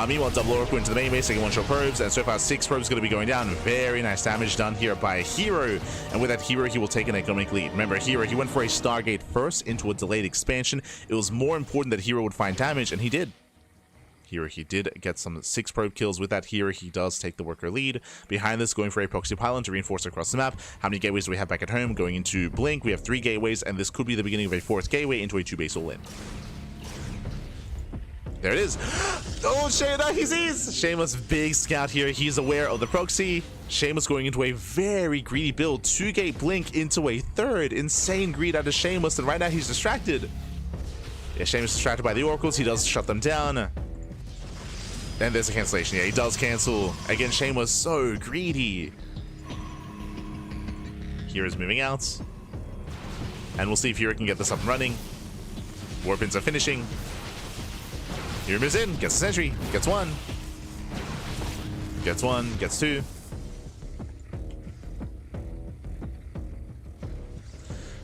Speaker 1: Meanwhile, double Oracle into the main base, taking 1-shot probes, and so far 6 probes going to be going down. Very nice damage done here by herO, and with that herO, he will take an economic lead. Remember, herO, he went for a Stargate first into a delayed expansion. It was more important that herO would find damage, and he did. herO, he did get some 6 probe kills with that. herO, he does take the worker lead. Behind this, going for a proxy pylon to reinforce across the map. How many gateways do we have back at home? Going into Blink, we have 3 gateways, and this could be the beginning of a 4th gateway into a 2-base all-in. There it is. Oh, Shayna, he sees! Shameless, big scout here. He's aware of the proxy. Shameless going into a very greedy build. 2-gate Blink into a 3rd. Insane greed out of Shameless, and right now he's distracted. Yeah, Shameless distracted by the oracles. He does shut them down. And there's a cancellation. Yeah, he does cancel. Again, Shameless so greedy. hero's moving out. And we'll see if herO can get this up and running. Warpins are finishing. herO moves in, gets a sentry, gets 1. Gets 1, gets 2.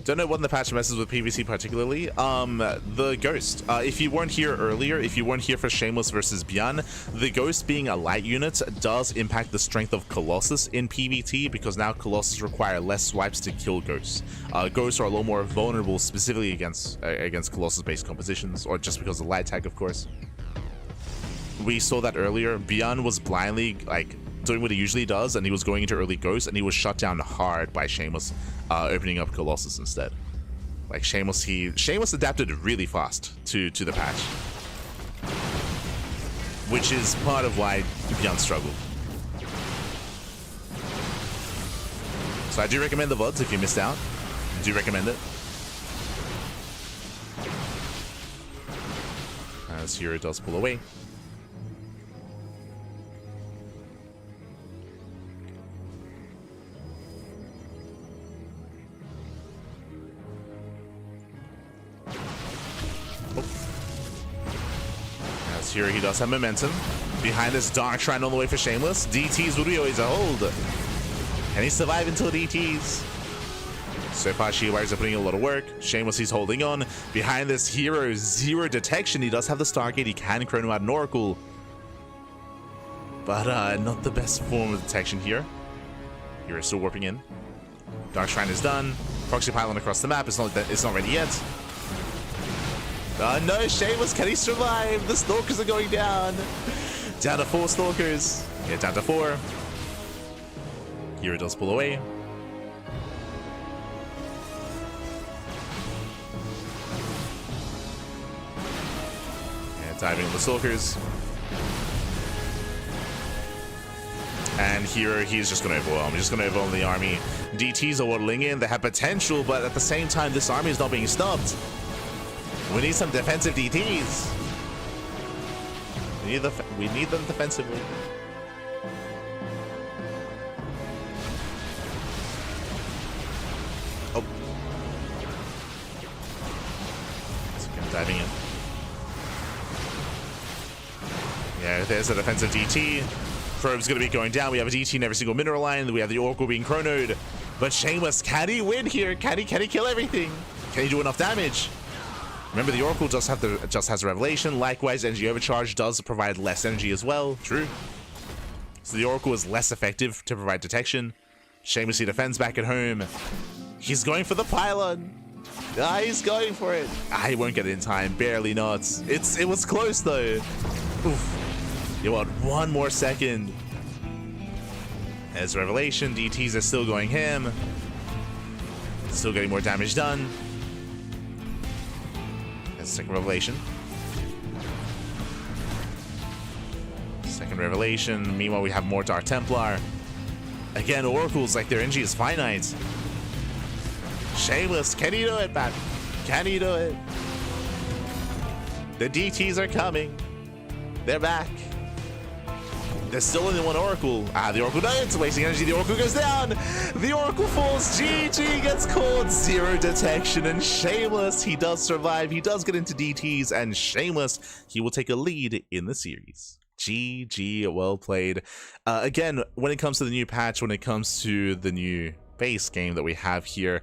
Speaker 1: Don't know what in the patch messes with PvC particularly. The Ghost. If you weren't here earlier, if you weren't here for Shameless versus ByuN, the Ghost being a light unit does impact the strength of Colossus in PvT, because now Colossus require less swipes to kill Ghosts. Ghosts are a little more vulnerable, specifically against Colossus-based compositions, or just because of light tag, of course. We saw that earlier. ByuN was blindly, doing what he usually does, and he was going into early Ghost, and he was shut down hard by Shameless, opening up Colossus instead. Shameless adapted really fast to the patch, which is part of why ByuN struggled. So I do recommend the VODs if you missed out. I do recommend it. As herO does pull away. herO, he does have momentum. Behind this Dark Shrine all the way for Shameless. DTs would be always a hold. Can he survive until DTs? So far, Shield Warriors are putting in a lot of work. Shameless, he's holding on. Behind this herO, 0 detection. He does have the Stargate. He can chrono out an Oracle. But not the best form of detection here. herO still warping in. Dark Shrine is done. Proxy Pylon across the map. It's not ready yet. No, Shameless, can he survive? The Stalkers are going down. Down to 4 Stalkers. Yeah, down to 4. herO does pull away. And diving on the Stalkers. And herO, he's just going to overwhelm. He's just going to overwhelm the army. DTs are waddling in. They have potential, but at the same time, this army is not being stopped. We need some defensive DTs. We need them defensively. Oh. Diving in. Yeah, there's a defensive DT. Probe's going to be going down. We have a DT in every single mineral line. We have the Oracle being chronoed. But Shameless, can he win here? Can he kill everything? Can he do enough damage? Remember, the Oracle just has a Revelation. Likewise, Energy Overcharge does provide less energy as well. True. So the Oracle is less effective to provide detection. Shameless, he defends back at home. He's going for the pylon. Ah, he's going for it. Ah, he won't get it in time. Barely not. It was close though. Oof. You want 1 more second. There's Revelation. DTs are still going ham. Still getting more damage done. There's second Revelation. Second Revelation. Meanwhile, we have more Dark Templar. Again, Oracles, like their energy is finite. Shameless, can he do it, man? Can he do it? The DTs are coming. They're back. There's still only 1 Oracle. Ah, the Oracle dies, wasting energy. The Oracle goes down. The Oracle falls. GG gets caught. 0 detection. And Shameless, he does survive. He does get into DTs. And Shameless, he will take a lead in the series. GG, well played. Again, when it comes to the new patch, when it comes to the new base game that we have here,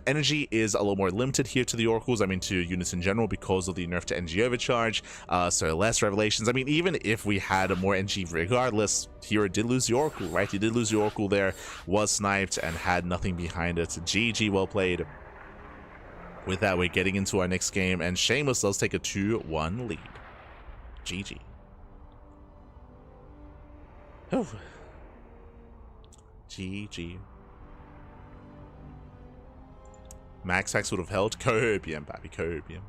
Speaker 1: energy is a little more limited here to the Oracles, I mean to units in general, because of the nerf to energy overcharge, so less Revelations. I mean, even if we had more energy regardless, herO did lose the Oracle, right? He did lose the Oracle there, was sniped and had nothing behind it. GG, well played. With that, we're getting into our next game, and Shameless does take a 2-1 lead. GG. Oh. GG. Max Hacks would have held. Cohobium, baby, Cohobium.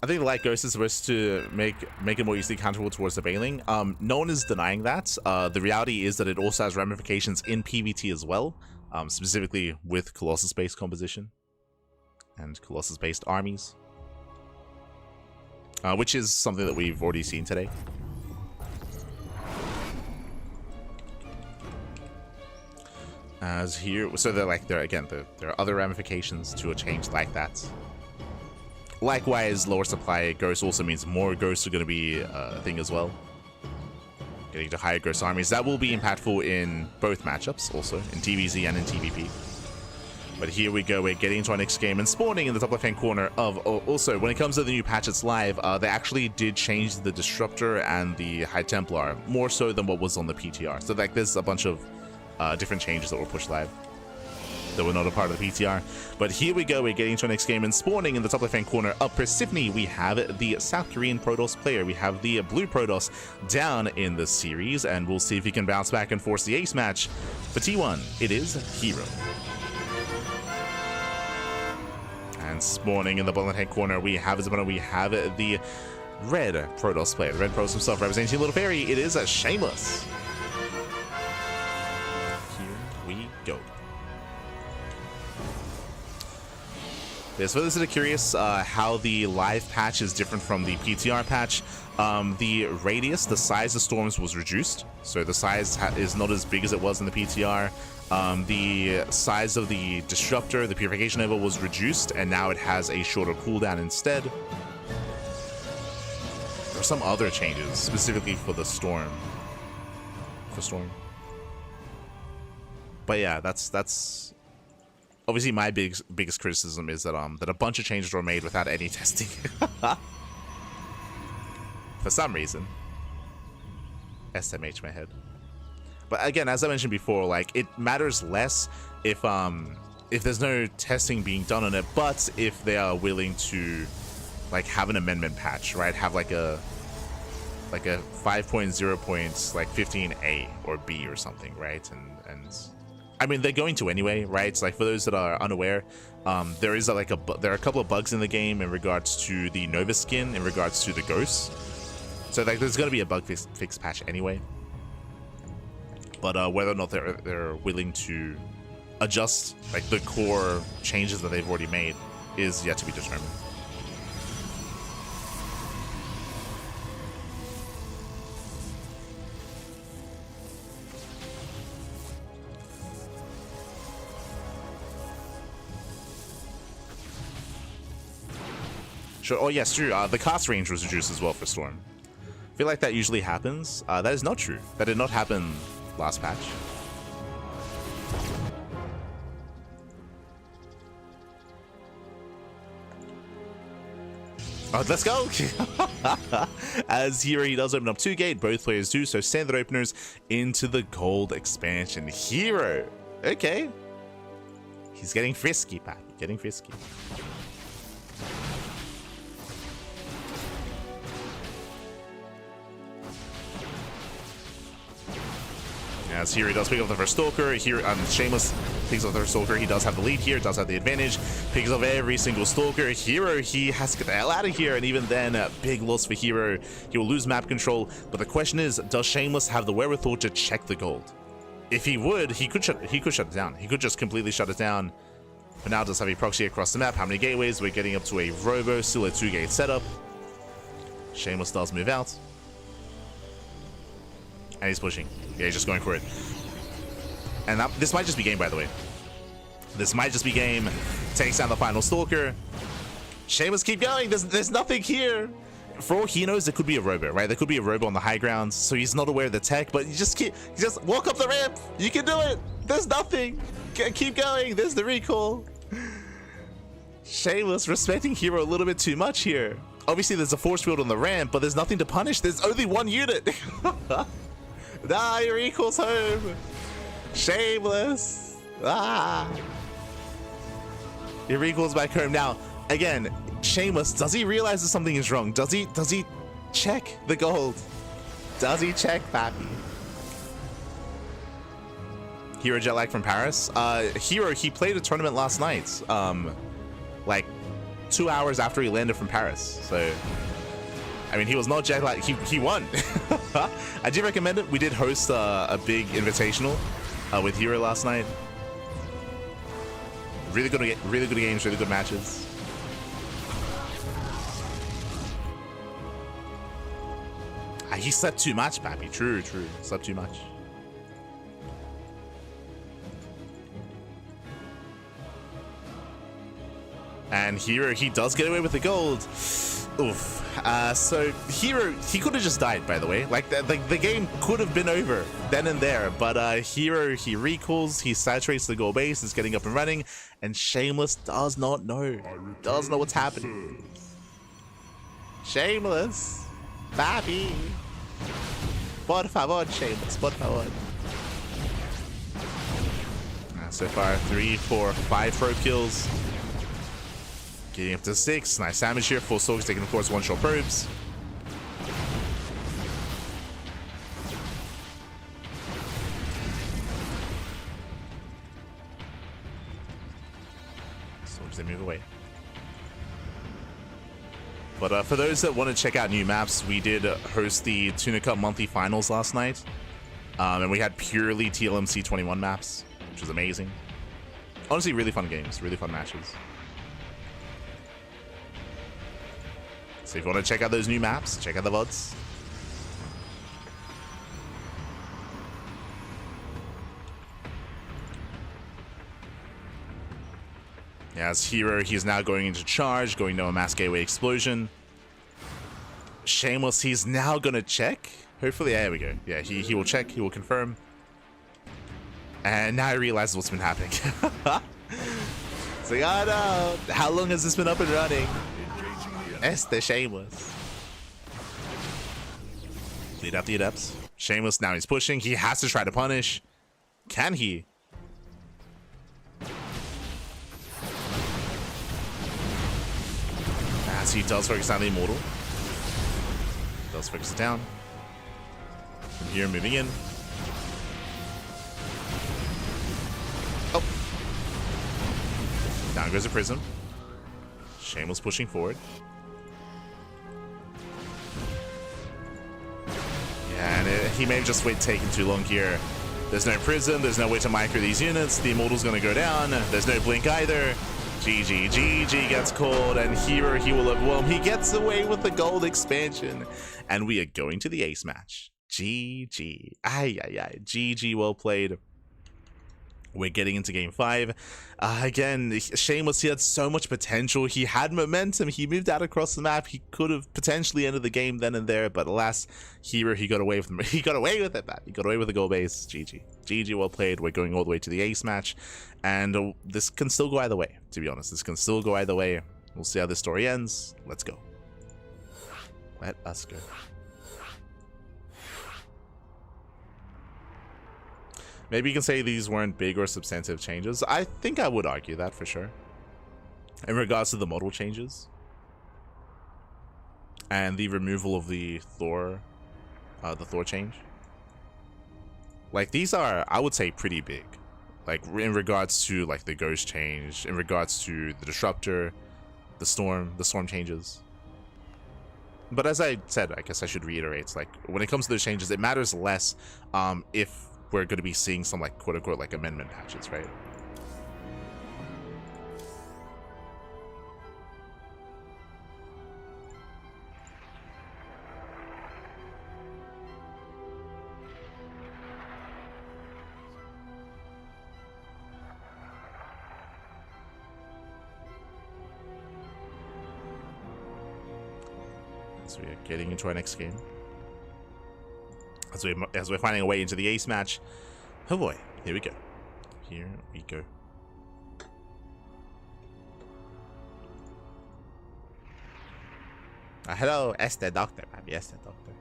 Speaker 1: I think the Light Ghost is supposed to make it more easily counterable towards the Bailing. No one is denying that. The reality is that it also has ramifications in PvT as well, specifically with Colossus-based composition and Colossus-based armies. Which is something that we've already seen today. As here, so there are other ramifications to a change like that. Likewise, lower supply ghosts also means more ghosts are going to be a thing as well. Getting to higher ghost armies, that will be impactful in both matchups, also in TVZ and in TVP. But here we go, we're getting into our next game and spawning in the top left-hand corner of... Also, when it comes to the new patch that's live, they actually did change the Disruptor and the High Templar, more so than what was on the PTR. So like, there's a bunch of different changes that were pushed live that were not a part of the PTR. But here we go, we're getting into our next game and spawning in the top left-hand corner of Percival, we have the South Korean Protoss player. We have the blue Protoss down in the series, and we'll see if he can bounce back and force the ace match. For T1, it is herO. And spawning in the bottom right-hand corner, we have the red Protoss player. The red Protoss himself representing Little Fairy. It is a Shameless. Here we go. Yeah, so for those that are curious how the live patch is different from the PTR patch, the radius, the size of storms was reduced. So the size is not as big as it was in the PTR. The size of the Disruptor, the Purification Nova, was reduced, and now it has a shorter cooldown instead. There are some other changes, specifically for the Storm. But yeah, that's obviously my biggest criticism is that that a bunch of changes were made without any testing. For some reason. SMH my head. But again, as I mentioned before, like, it matters less if there's no testing being done on it, but if they are willing to, like, have an amendment patch, right? Have like a 5.0 points, like 15A or B or something, right? And I mean, they're going to anyway, right? It's like, for those that are unaware, there are a couple of bugs in the game in regards to the Nova skin, in regards to the ghosts. So like, there's going to be a bug fix patch anyway. But whether or not they're willing to adjust like the core changes that they've already made is yet to be determined. Sure. Oh yes, true. The cast range was reduced as well for Storm. I feel like that usually happens. That is not true. That did not happen last patch. Oh, let's go! As here he does open up 2 gate, both players do, so standard openers into the gold expansion. herO! Okay. He's getting frisky, Pat. Getting frisky. As here he does pick up the first Stalker. Here, Shameless picks up the first Stalker. He does have the lead here, does have the advantage. Picks up every single Stalker. herO, he has to get the hell out of here. And even then, big loss for herO. He will lose map control. But the question is, does Shameless have the wherewithal to check the gold? If he would, he could shut it down. He could just completely shut it down. But now does have a proxy across the map. How many gateways? We're getting up to a Robo, still a 2-gate setup. Shameless does move out. And he's pushing. Yeah, he's just going for it. And this might just be game, by the way. This might just be game. Takes down the final Stalker. Shameless, keep going. There's nothing here. For all he knows, there could be a Robo, right? There could be a Robo on the high ground, so he's not aware of the tech, but you just walk up the ramp. You can do it. There's nothing. Keep going. There's the recall. Shameless respecting herO a little bit too much here. Obviously, there's a force field on the ramp, but there's nothing to punish. There's only 1 unit. Nah, he recalls home. Shameless. Ah. He recalls back home. Now, again, Shameless, does he realize that something is wrong? Does he check the gold? Does he check, Pappy? herO jet lag from Paris. herO, he played a tournament last night. Like 2 hours after he landed from Paris. So, I mean, he was not jet lag. He won. I do recommend it. We did host a big invitational with herO last night. Really good games, really good matches. He slept too much, Pappy. True. Slept too much. And herO, he does get away with the gold. Oof. So herO, he could have just died, by the way. Like the game could have been over then and there. But herO, he recalls, he saturates the gold base, is getting up and running, and Shameless does not know. Doesn't know what's happening. Shameless. Papi. Por favor, Shameless. Por favor. So far, 3, 4, 5 pro kills. Getting up to 6. Nice damage here. Full Stalkers taking, of course, 1-shot probes. Stalkers, they move away. But for those that want to check out new maps, we did host the Tuna Cup monthly finals last night. And we had purely TLMC 21 maps, which was amazing. Honestly, really fun games, really fun matches. So if you want to check out those new maps, check out the VODs. Yeah, as herO, he's now going into charge, going to a mass gateway explosion. Shameless, he's now going to check. Hopefully, yeah, there we go. Yeah, he will check, he will confirm. And now he realizes what's been happening. It's like, oh no, how long has this been up and running? Este Shameless. Lead out the Adepts. Shameless, now he's pushing. He has to try to punish. Can he? As he does focus down the Immortal. Does focus it down. From here, moving in. Oh. Down goes the Prism. Shameless pushing forward. Yeah, and he may have just taken too long here. There's no Prism, there's no way to micro these units. The Immortal's gonna go down. There's no Blink either. GG gets called, and here he will overwhelm. He gets away with the gold expansion. And we are going to the ace match. GG. Ay. GG, well played. We're getting into game 5. Again, Shameless, he had so much potential. He had momentum. He moved out across the map. He could have potentially ended the game then and there, but alas, here he got away with it. He got away with it, man. He got away with the goal base. GG, well played. We're going all the way to the ace match, and this can still go either way, to be honest. This can still go either way. We'll see how this story ends. Let's go. Let us go. Maybe you can say these weren't big or substantive changes. I think I would argue that for sure. In regards to the model changes. And the removal of the Thor change. Like, these are, I would say, pretty big. Like, in regards to, like, the Ghost change, in regards to the Disruptor, the Storm changes. But as I said, I guess I should reiterate, like, when it comes to those changes, it matters less if we're going to be seeing some, like, quote-unquote, like, amendment patches, right? So we are getting into our next game. As we're finding a way into the ace match. Oh boy, here we go. Here we go. Hello, Esther Doctor. I'm Esther Doctor.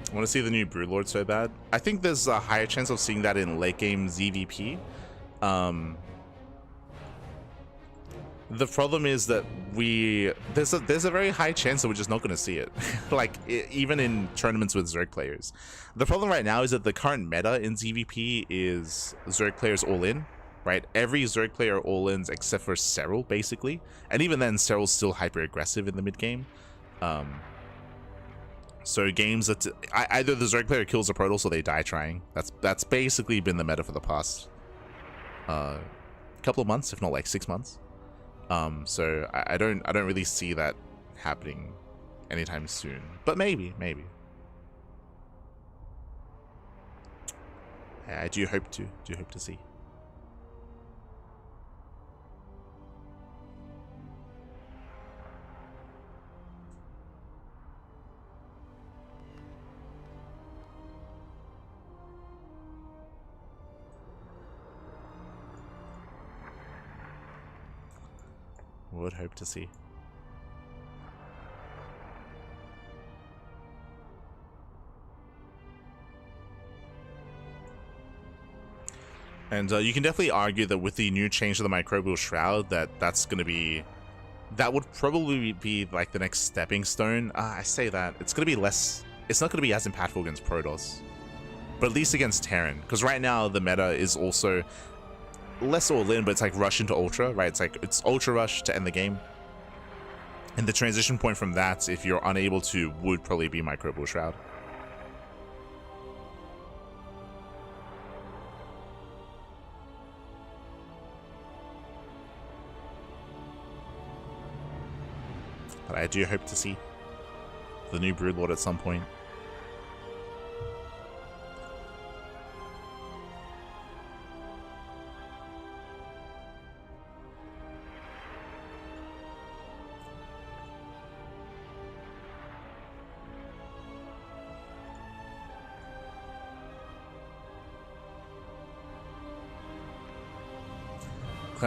Speaker 1: I want to see the new Broodlord so bad. I think there's a higher chance of seeing that in late game ZVP. The problem is that there's a very high chance that we're just not going to see it. Like, even in tournaments with Zerg players. The problem right now is that the current meta in ZVP is Zerg players all in, right? Every Zerg player all-ins except for Serral, basically. And even then, Serral's still hyper-aggressive in the mid-game. So games that either the Zerg player kills a Protoss or they die trying. That's basically been the meta for the past couple of months, if not like 6 months. So I don't really see that happening anytime soon. But maybe. I do hope to see. Would hope to see. And you can definitely argue that with the new change to the Microbial Shroud, that would probably be like the next stepping stone. I say that it's gonna be less. It's not gonna be as impactful against Protoss, but at least against Terran, because right now the meta is also less all in, but it's like rush into ultra, right? It's ultra rush to end the game, and the transition point from that, if you're unable to, would probably be Microbial Shroud. But I do hope to see the new Broodlord at some point.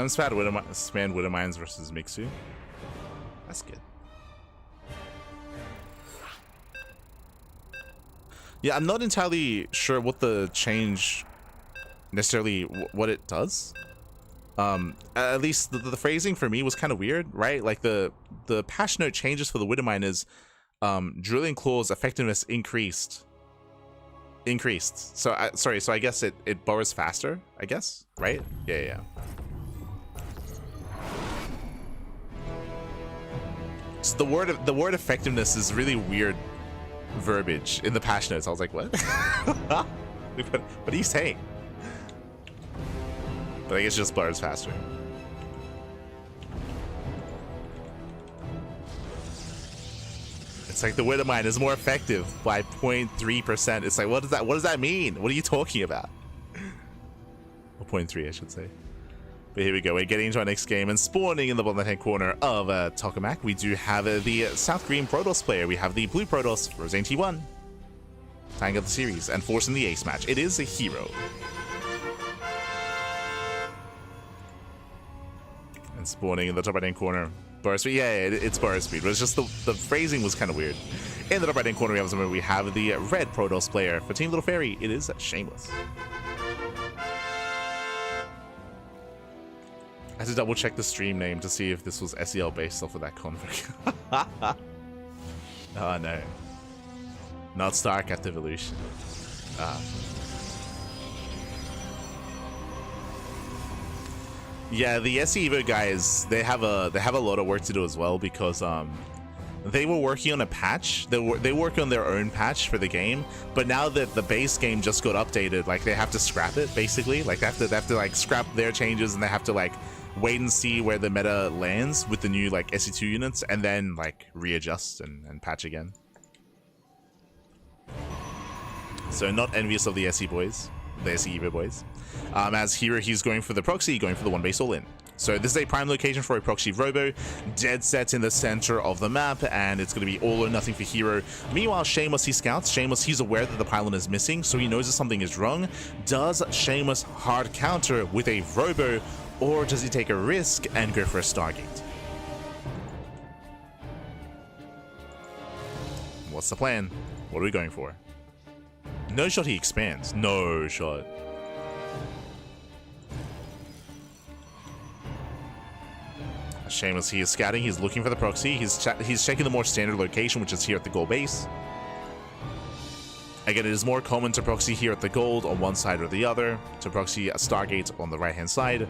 Speaker 1: Clem spanned Widow Mines versus Mixu. That's good. Yeah, I'm not entirely sure what the change necessarily what it does. At least the phrasing for me was kind of weird, right? Like the patch note changes for the Widow Mine is drilling claws effectiveness increased. So so I guess it burrows faster, I guess, right? Yeah. So the word effectiveness is really weird verbiage in the patch notes. I was like, what? what are you saying? But I guess it just burrows faster. It's like the Widow Mine is more effective by 0.3%. It's like, what does that mean? What are you talking about? Or 0.3, I should say. But here we go. We're getting into our next game, and spawning in the bottom left-hand corner of Tokamak, we do have the South Green Protoss player. We have the Blue Protoss, Rosane T1, tying up the series and forcing the ace match. It is a herO. And spawning in the top right-hand corner, burst speed. Yeah, it's burst speed, but it's just the phrasing was kind of weird. In the top right-hand corner, we have the red Protoss player for Team Little Fairy. It is Shameless. I had to double check the stream name to see if this was SEL based off of that config. Oh no. Not StarCraft Evolution. Yeah, the SE Evo guys, they have a lot of work to do as well, because they were working on a patch. They work on their own patch for the game, but now that the base game just got updated, like they have to scrap it basically. Like they have to like scrap their changes, and they have to like wait and see where the meta lands with the new like SE2 units, and then like readjust and patch again. So not envious of the SE boys, the SE Evo boys. As here he's going for the proxy, going for the one base all in. So this is a prime location for a proxy robo, dead set in the center of the map, and it's going to be all or nothing for herO. Meanwhile, Shameless, he scouts. Shameless, he's aware that the pylon is missing, so he knows that something is wrong. Does Shameless hard counter with a robo, or does he take a risk and go for a Stargate? What's the plan? What are we going for? No shot, he expands. No shot. Shameless, he is scouting, he's looking for the proxy, he's checking the more standard location, which is here at the gold base. Again, it is more common to proxy here at the gold on one side or the other, to proxy a Stargate on the right hand side.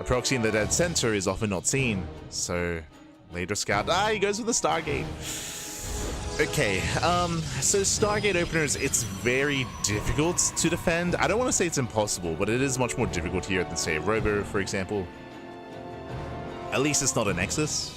Speaker 1: A proxy in the dead center is often not seen, so later scout, he goes with the Stargate. Okay, so Stargate openers, it's very difficult to defend. I don't want to say it's impossible, but it is much more difficult here than, say, a Robo, for example. At least it's not a Nexus.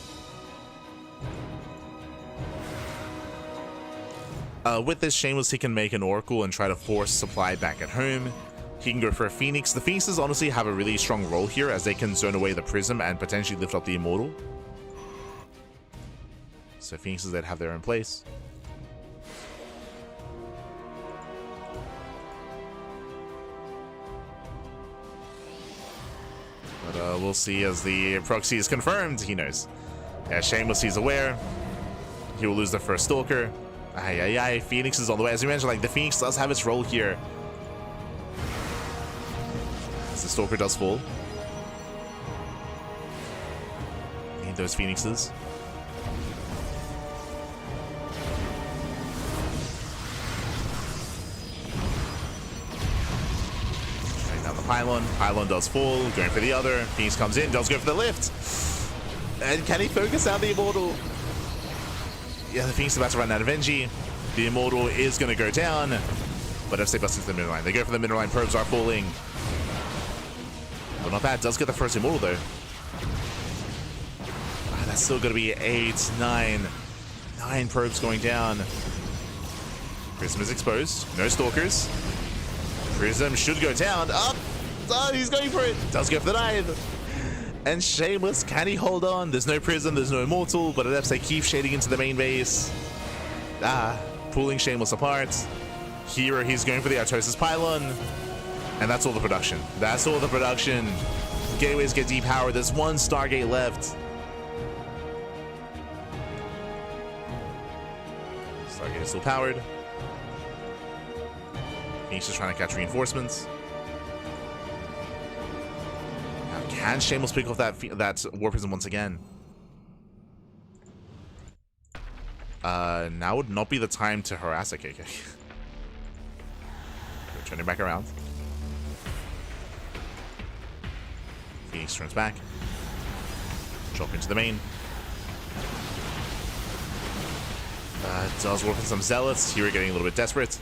Speaker 1: With this Shameless, he can make an Oracle and try to force supply back at home. He can go for a Phoenix. The Phoenixes honestly have a really strong role here, as they can zone away the Prism and potentially lift up the Immortal. So Phoenixes that have their own place. But we'll see as the proxy is confirmed. He knows. Yeah, Shameless, he's aware. He will lose the first Stalker. Phoenix is on the way. As you mentioned, like the Phoenix does have its role here. As the Stalker does fall. Need those Phoenixes. Pylon does fall, going for the other. Phoenix comes in, does go for the lift. And can he focus out the Immortal? Yeah, the Phoenix is about to run out of energy. The Immortal is going to go down. But FC busts into the middle line. They go for the middle line, probes are falling. But not bad, does get the first Immortal though. That's still going to be 8, 9. 9 probes going down. Prism is exposed, no Stalkers. Prism should go down. Up! Oh, he's going for it. Does go for the 9. And Shameless, can he hold on? There's no Prism, there's no Immortal, but they keep shading into the main base. Pulling Shameless apart. herO, he's going for the Artosis Pylon. And that's all the production. That's all the production. gateways get depowered. There's one Stargate left. Stargate is still powered. Phoenix is trying to catch reinforcements. Now, can Shameless pick off that War Prism once again? Now would not be the time to harass a KK. Turning back around. Phoenix turns back. Drop into the main. Does work on some Zealots. Here we're getting a little bit desperate.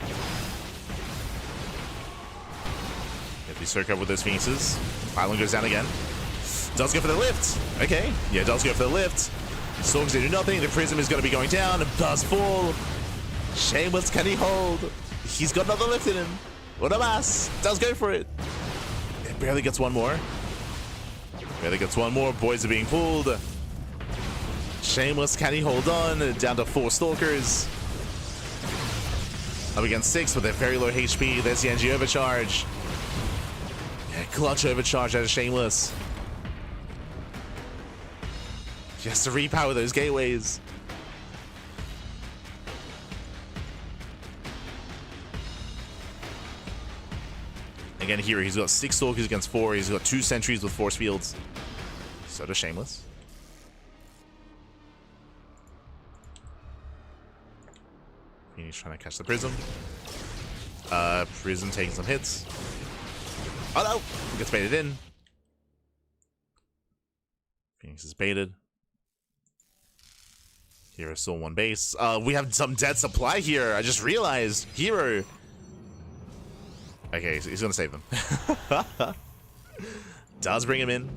Speaker 1: Get the circle with those Phoenixes. Island goes down again. Does go for the lift. Okay. Yeah, does go for the lift. Storms do nothing. The Prism is going to be going down. Does fall. Shameless, can he hold? He's got another lift in him. What a mass. Does go for it. It barely gets one more. Barely gets one more. Boys are being pulled. Shameless, can he hold on? Down to 4 Stalkers. Up against 6, but they're very low HP. There's the NG overcharge. Yeah, clutch overcharge out of Shameless. He has to repower those gateways. Again, here he's got 6 Stalkers against 4. He's got 2 Sentries with Force Fields. So does Shameless. He's trying to catch the Prism. Prism taking some hits. Oh no! Gets baited in. Phoenix is baited. Here is still 1 base. We have some dead supply here. I just realized. herO. Okay, so he's gonna save them. Does bring him in.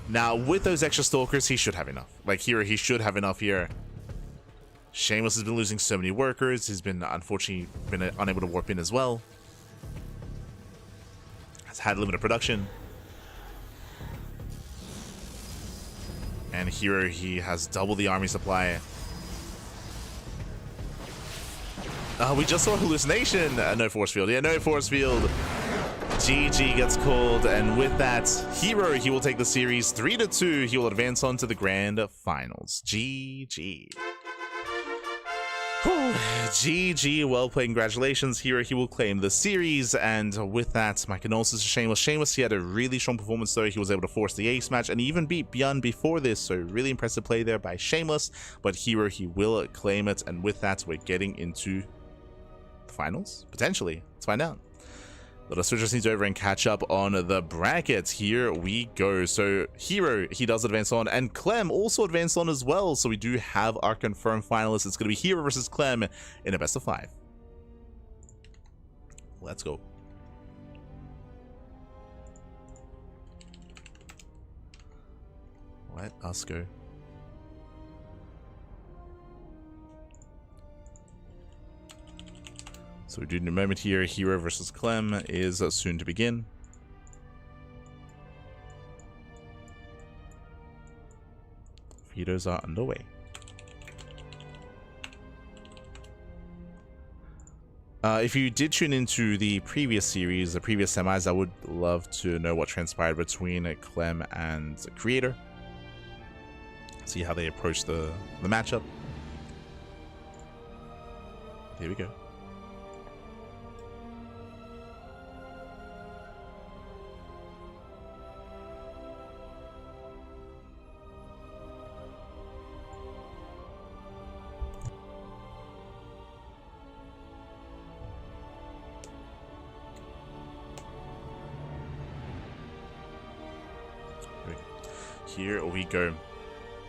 Speaker 1: Now, with those extra Stalkers, he should have enough. Like, here, he should have enough here. Shameless has been losing so many workers. He's been, unfortunately, unable to warp in as well. Has had limited production. And here, he has double the army supply. We just saw Hallucination. No Force Field. Yeah, no Force Field. GG gets called, and with that, herO, he will take the series 3-2. He will advance on to the grand finals. GG. Whew. GG, well played, congratulations. herO, he will claim the series, and with that, my condolences to Shameless. Shameless, he had a really strong performance though. He was able to force the ace match and even beat ByuN before this, so really impressive play there by Shameless, but herO, he will claim it, and with that, we're getting into the finals? Potentially. Let's find out. Let us switch our scenes over and catch up on the brackets. Here we go. So herO, he does advance on, and Clem also advanced on as well. So we do have our confirmed finalists. It's going to be herO versus Clem in a best of 5. Let's go. Let us go. So we do in a moment here. herO versus Clem is soon to begin. Vetoes are underway. If you did tune into the previous series, the previous semis, I would love to know what transpired between Clem and the creator. See how they approach the matchup. Here we go. Here we go.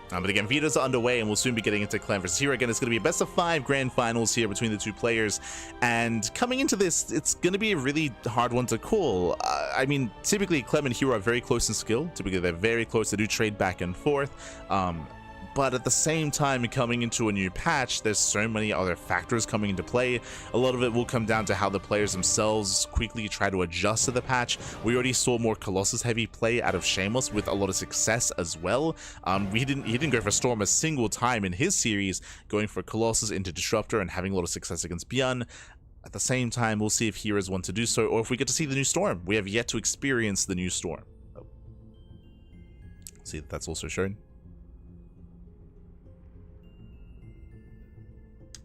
Speaker 1: But again, vetoes are underway, and we'll soon be getting into Clem versus herO. Again, it's going to be a best of 5 grand finals here between the 2 players. And coming into this, it's going to be a really hard one to call. I mean, typically Clem and herO are very close in skill. Typically, they're very close. They do trade back and forth. But at the same time, coming into a new patch, there's so many other factors coming into play. A lot of it will come down to how the players themselves quickly try to adjust to the patch. We already saw more Colossus heavy play out of Shameless with a lot of success as well. He didn't go for Storm a single time in his series, going for Colossus into Disruptor and having a lot of success against ByuN. At the same time, we'll see if heroes want to do so, or if we get to see the new storm. We have yet to experience the new storm. Oh. See, that's also shown.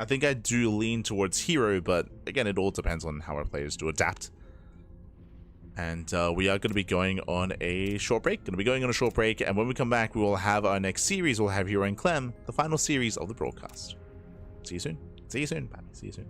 Speaker 1: I think I do lean towards hero, but again, it all depends on how our players do adapt. And we are going to be going on a short break. And when we come back, we will have our next series. We'll have herO and Clem, the final series of the broadcast. See you soon. See you soon. Bye. See you soon.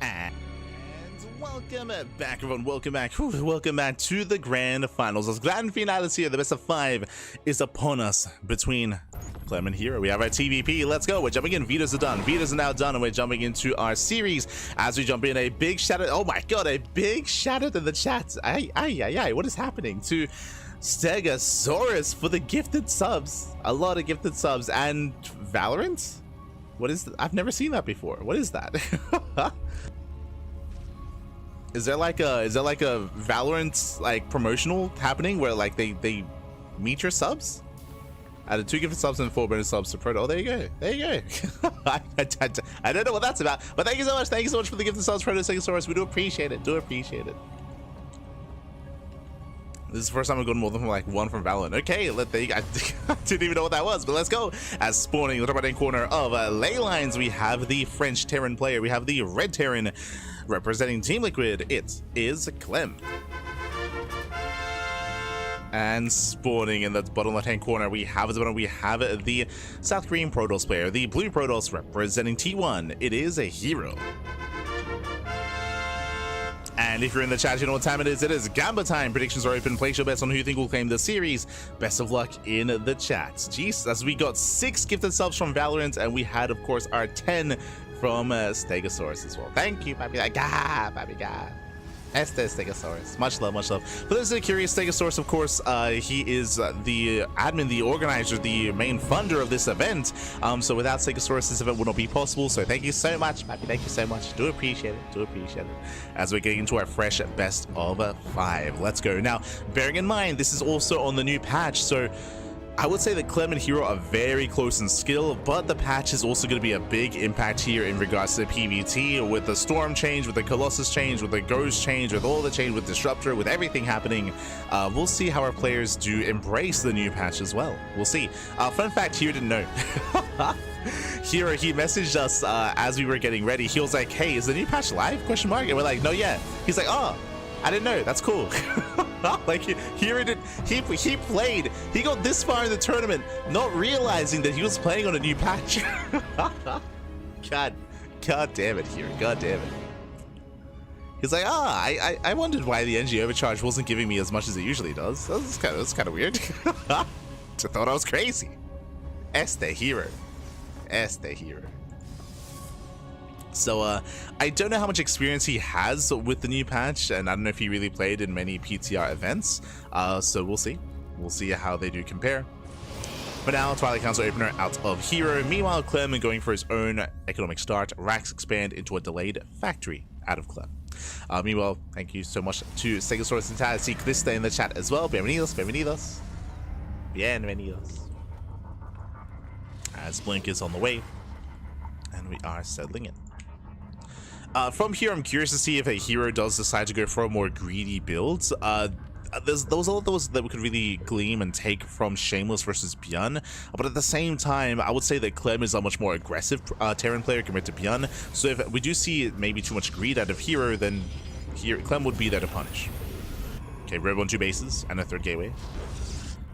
Speaker 1: And welcome back, everyone. Welcome back. Whew, welcome back to the grand finals. As grand finale here, the best of 5 is upon us between Clem and herO. We have our TVP. Let's go. We're jumping in. Vitas are done. Vitas are now done, and we're jumping into our series. As we jump in, a big shout out. Oh my god, a big shout out to the chat. What is happening to Stegosaurus for the gifted subs? A lot of gifted subs. And Valorant? What is that? I've never seen that before. What is that? Is there like a Valorant like promotional happening where like they meet your subs? Added 2 gifted subs and 4 bonus subs to Proto. Oh, there you go. There you go. I don't know what that's about, but thank you so much. Thank you so much for the gifted subs, Proto Stegosaurus. We do appreciate it. Do appreciate it. This is the first time I've gotten more than like 1 from Valorant. Okay, I didn't even know what that was, but let's go. As spawning the top right-hand corner of ley lines, we have the French Terran player. We have the red Terran representing Team Liquid. It is Clem. And spawning in the bottom left-hand corner, we have the South Korean Protoss player, the blue Protoss representing T1. It is a herO. And if you're in the chat, you know what time it is. It is Gamba time. Predictions are open. Place your bets on who you think will claim the series. Best of luck in the chat. Jeez, as we got 6 gifted subs from Valorant, and we had, of course, our 10 from Stegosaurus as well. Thank you, Papi. Papi. Stegosaurus. Much love, much love. For those that are curious, Stegosaurus, of course, he is the admin, the organizer, the main funder of this event. So without Stegosaurus, this event would not be possible. So thank you so much, Papi. Thank you so much. Do appreciate it. Do appreciate it. As we're getting into our fresh best of 5. Let's go. Now, bearing in mind, this is also on the new patch. So I would say that Clem and herO are very close in skill, but the patch is also going to be a big impact here in regards to PvT, with the Storm change, with the Colossus change, with the Ghost change, with all the change, with Disruptor, with everything happening. We'll see how our players do embrace the new patch as well. We'll see. Fun fact, herO didn't know. herO, he messaged us as we were getting ready. He was like, hey, is the new patch live? Question mark. And we're like, no, yeah. He's like, oh, I didn't know. That's cool. Like herO did, he played. He got this far in the tournament, not realizing that he was playing on a new patch. God damn it, herO. God damn it. He's like, I wondered why the NG overcharge wasn't giving me as much as it usually does. That's kind of weird. I thought I was crazy. herO. herO. So I don't know how much experience he has with the new patch, and I don't know if he really played in many PTR events. So we'll see. We'll see how they do compare. For now, Twilight Council opener out of herO. Meanwhile, Clem going for his own economic start. Racks expand into a delayed factory out of Clem. Meanwhile, thank you so much to Stegosaurus and Taz. See Clista in the chat as well. Bienvenidos. As Blink is on the way, and we are settling in. From here, I'm curious to see if a herO does decide to go for a more greedy build. Those are those that we could really glean and take from Shameless versus ByuN, but at the same time, I would say that Clem is a much more aggressive Terran player compared to ByuN. So if we do see maybe too much greed out of herO, then Clem would be there to punish. Okay, Robo on 2 bases and a 3rd gateway.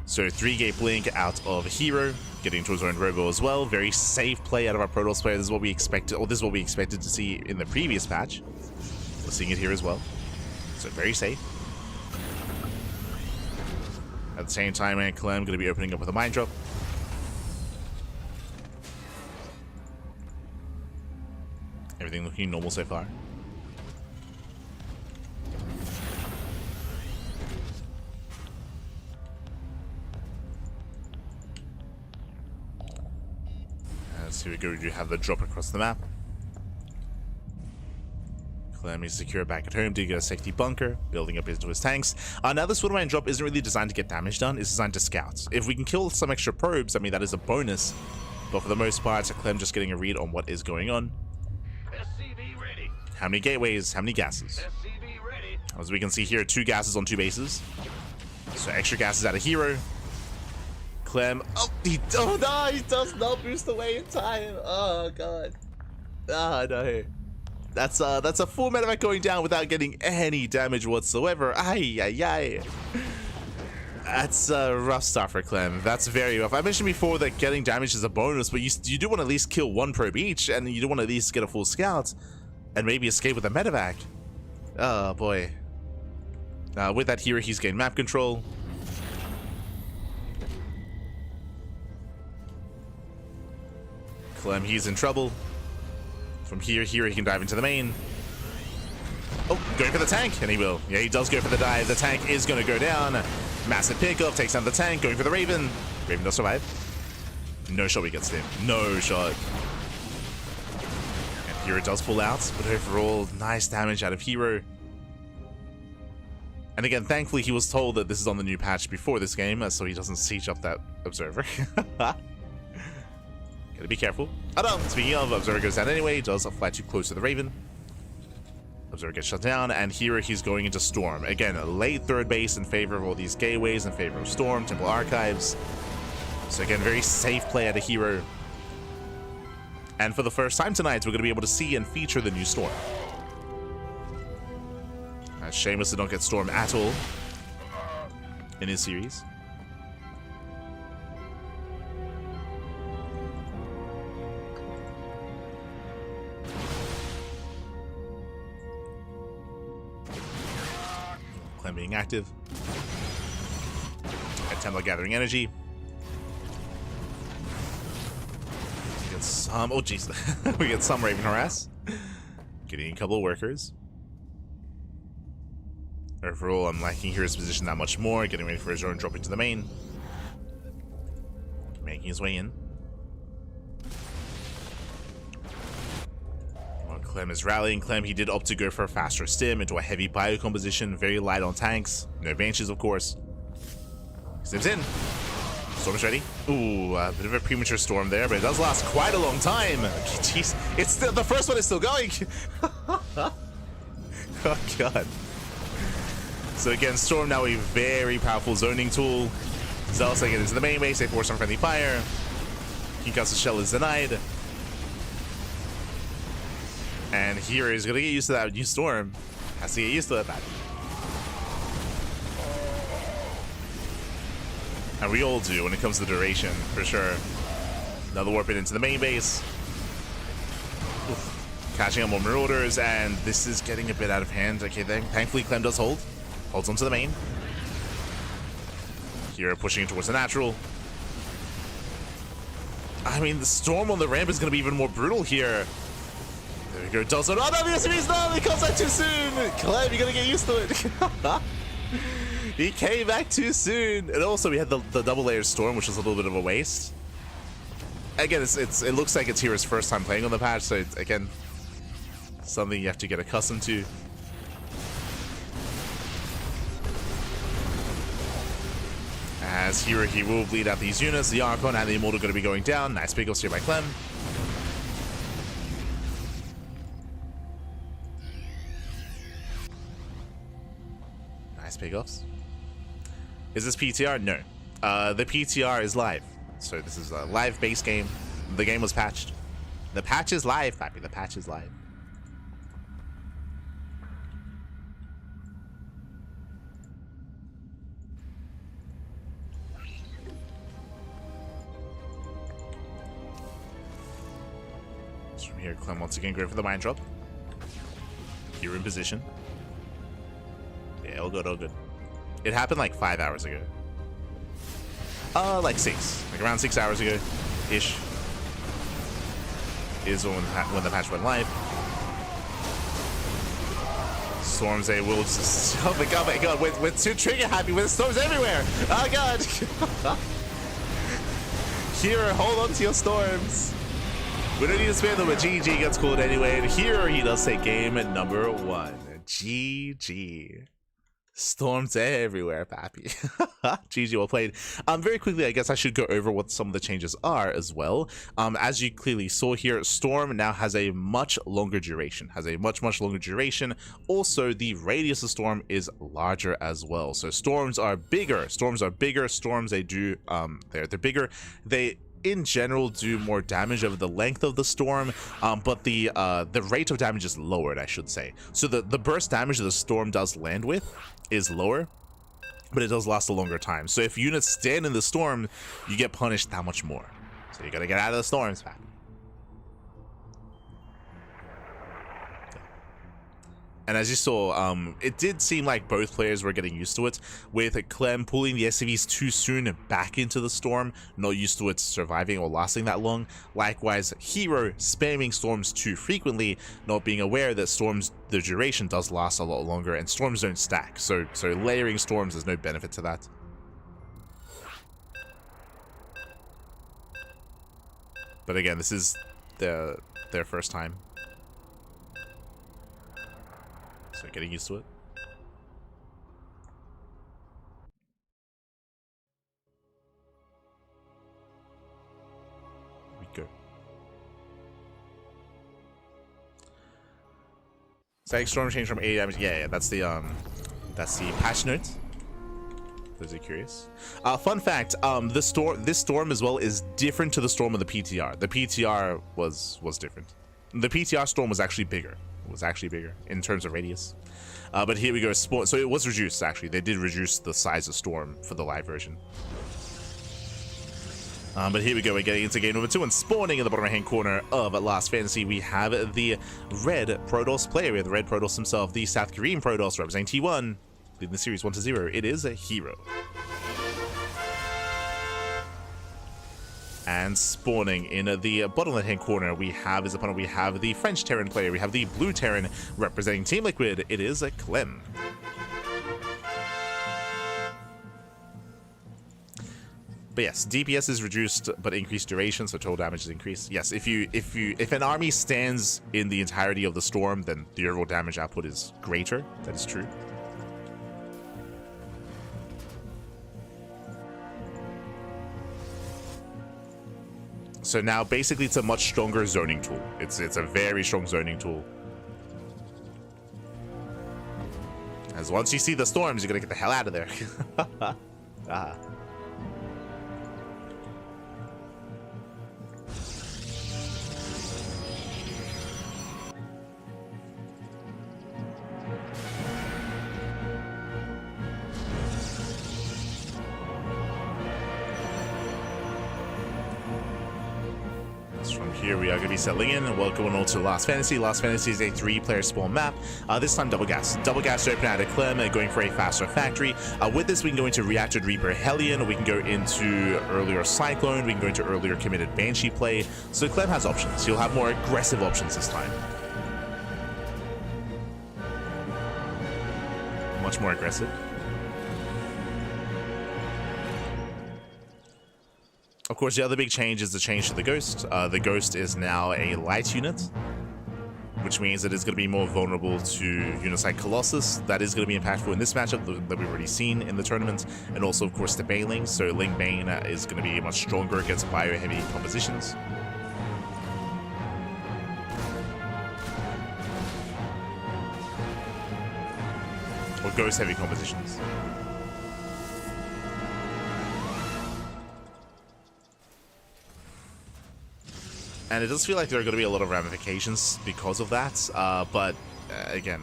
Speaker 1: So 3-gate Blink out of herO, getting to his own Robo as well. Very safe play out of our Protoss player. This is what we expected, or this is what we expected to see in the previous patch. We're seeing it here as well. So very safe. At the same time, Clem going to be opening up with a Mind Drop. Everything looking normal so far. As here we go, we do have the drop across the map. Clem is secure back at home to get a safety bunker, building up into his tanks. Now this Swordman drop isn't really designed to get damage done, it's designed to scout. If we can kill some extra probes, I mean, that is a bonus. But for the most part, it's Clem just getting a read on what is going on.
Speaker 2: SCV ready.
Speaker 1: How many gateways, how many gases?
Speaker 2: SCV ready.
Speaker 1: As we can see here, 2 gases on 2 bases. So extra gases out of herO. Clem, no, he does not boost away in time. Oh god. Ah, no. That's a full medevac going down without getting any damage whatsoever. Ay. That's a rough start for Clem. That's very rough. I mentioned before that getting damage is a bonus, but you do want to at least kill 1 probe each, and you do want to at least get a full scout. and maybe escape with a medevac. Oh boy. With that hero, he's gained map control. Clem, he's in trouble. From here, he can dive into the main. Oh, going for the tank, and he will. Yeah, he does go for the dive. The tank is going to go down. Massive pickup, takes down the tank, going for the Raven. Raven does survive. No shot, we get him. No shot. And hero does pull out, but overall, nice damage out of hero. And again, thankfully, he was told that this is on the new patch before this game, so he doesn't siege up that observer. Gotta be careful. Oh no, speaking of, observer goes down anyway. He does fly too close to the Raven. Observer gets shut down, and here he's going into Storm. Again, a late third base in favor of all these gateways, in favor of Storm, Temple Archives. So again, very safe play at a hero. And for the first time tonight, we're going to be able to see and feature the new Storm. As Shameless did not get Storm at all in his series. Clem being active. At Temple gathering energy. We get some. Oh, jeez. We get some Raven harass. Getting a couple of workers. Overall, I'm liking Hero's position that much more. Getting ready for his own drop into the main. Making his way in. Clem is rallying. Clem, he did opt to go for a faster stim into a heavy bio composition, very light on tanks. No banshees, of course. Stims in. Storm is ready. Ooh, a bit of a premature storm there, but it does last quite a long time. Jeez, it's still, the first one is still going. Oh god. So again, Storm now a very powerful zoning tool. Zealous get into the main base, they force some friendly fire. Kingcastle's shell is denied. And here is gonna get used to that new Storm. Has to get used to that. And we all do when it comes to duration, for sure. Another warp it into the main base. Oof. Catching up more Marauders, and this is getting a bit out of hand. Okay, thankfully Clem does hold. Holds onto the main. Here pushing towards the natural. I mean, the Storm on the ramp is gonna be even more brutal here. There we go, does it. Oh no, the SME's not! It comes out too soon! Clem, you gotta get used to it. He came back too soon. And also, we had the double layer Storm, which was a little bit of a waste. Again, it looks like it's Hero's first time playing on the patch, so it's, again, something you have to get accustomed to. As Hero, he will bleed out these units. The Archon and the Immortal are going to be going down. Nice big offs here by Clem. Big offs. Is this PTR? No. The PTR is live. So this is a live base game. The game was patched. The patch is live, Pappy. The patch is live. So from here, Clem once again going for the mine drop. Here in position. Yeah, all good, all good. It happened like 5 hours ago. Like 6. Like around 6 hours ago ish. Is when the patch went live. Storms A will just. Oh my god, we're too trigger happy with storms everywhere! Oh god! Here, hold on to your storms. We don't need to spare them, but GG gets called anyway. And here he does take game at number 1. GG. Storms everywhere, Pappy. GG, well played. Very quickly, I guess I should go over what some of the changes are as well. As you clearly saw here, Storm now has a much longer duration. Much longer duration. Also, the radius of Storm is larger as well. So storms are bigger. Storms, they do, they're bigger. They in general do more damage over the length of the storm, but the rate of damage is lowered, I should say. So the burst damage that the storm does land with is lower, but it does last a longer time. So if units stand in the storm, you get punished that much more. So you gotta get out of the storms, man. And as you saw, it did seem like both players were getting used to it, with Clem pulling the SCVs too soon back into the storm, not used to it surviving or lasting that long. Likewise, herO spamming storms too frequently, not being aware that storms, the duration does last a lot longer, and storms don't stack, so layering storms, there's no benefit to that. But again, this is their first time. So getting used to it. Here we go. Static storm change from 80 damage. Yeah, that's the patch note. Those are curious. Fun fact: this storm as well is different to the storm of the PTR. The PTR was different. The PTR storm was actually bigger. Was actually bigger in terms of radius, but here we go. So it was reduced. Actually, they did reduce the size of storm for the live version. But here we go. We're getting into game number 2, and spawning in the bottom right hand corner of Last Fantasy, we have the red Protoss player. We have the red Protoss himself, the South Korean Protoss, representing T1, leading the series 1-0. It is a herO. And spawning in the bottom left-hand corner, we have his opponent. We have the French Terran player. We have the blue Terran representing Team Liquid. It is a Clem. But yes, DPS is reduced, but increased duration, so total damage is increased. Yes, if an army stands in the entirety of the storm, then the overall damage output is greater. That is true. So now, basically, it's a much stronger zoning tool. It's a very strong zoning tool. As once you see the storms, you're gonna get the hell out of there. Here we are going to be settling in, and welcome on all to Last Fantasy. Last Fantasy is a 3-player spawn map. This time double gas. Double gas to open out of Clem, going for a faster factory. With this, we can go into Reactor Reaper Hellion, we can go into earlier Cyclone, we can go into earlier committed Banshee play. So Clem has options. He'll have more aggressive options this time. Much more aggressive. Of course, the other big change is the change to the Ghost. The Ghost is now a light unit, which means that it's going to be more vulnerable to units like Colossus. That is going to be impactful in this matchup that we've already seen in the tournament, and also, of course, the Baneling. So Ling Bane is going to be much stronger against bio-heavy compositions. Or Ghost-heavy compositions. And it does feel like there are going to be a lot of ramifications because of that, but again,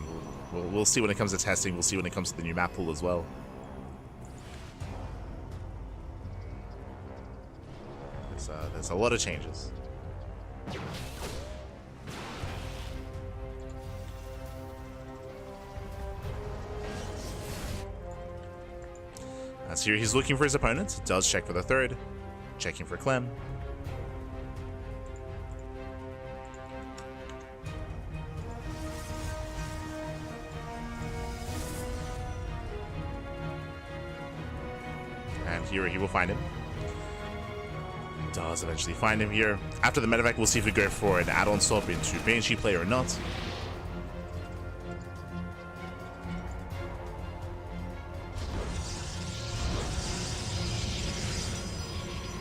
Speaker 1: we'll see when it comes to testing, we'll see when it comes to the new map pool as well. There's a lot of changes. As here he's looking for his opponent, does check for the third, checking for Clem. Here he will find him. Does eventually find him here. After the medevac, we'll see if we go for an add-on swap into Banshee play or not.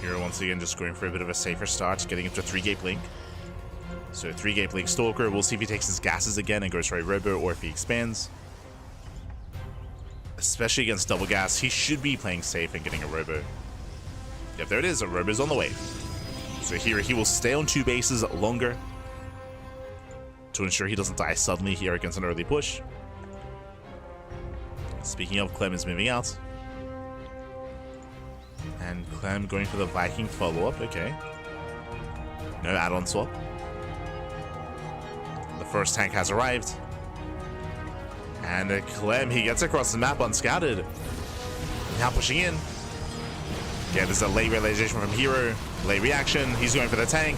Speaker 1: Here once again just going for a bit of a safer start, getting into 3-gate blink. So 3-gate blink Stalker. We'll see if he takes his gases again and goes for a robo, or if he expands. Especially against double gas, he should be playing safe and getting a robo. Yep, there it is. A robo's on the way. So here he will stay on 2 bases longer to ensure he doesn't die suddenly here against an early push. Speaking of, Clem is moving out. And Clem going for the Viking follow-up. Okay. No add-on swap. The first tank has arrived. And Clem, he gets across the map unscouted. Now pushing in. Yeah, there's a late realization from herO. Late reaction. He's going for the tank.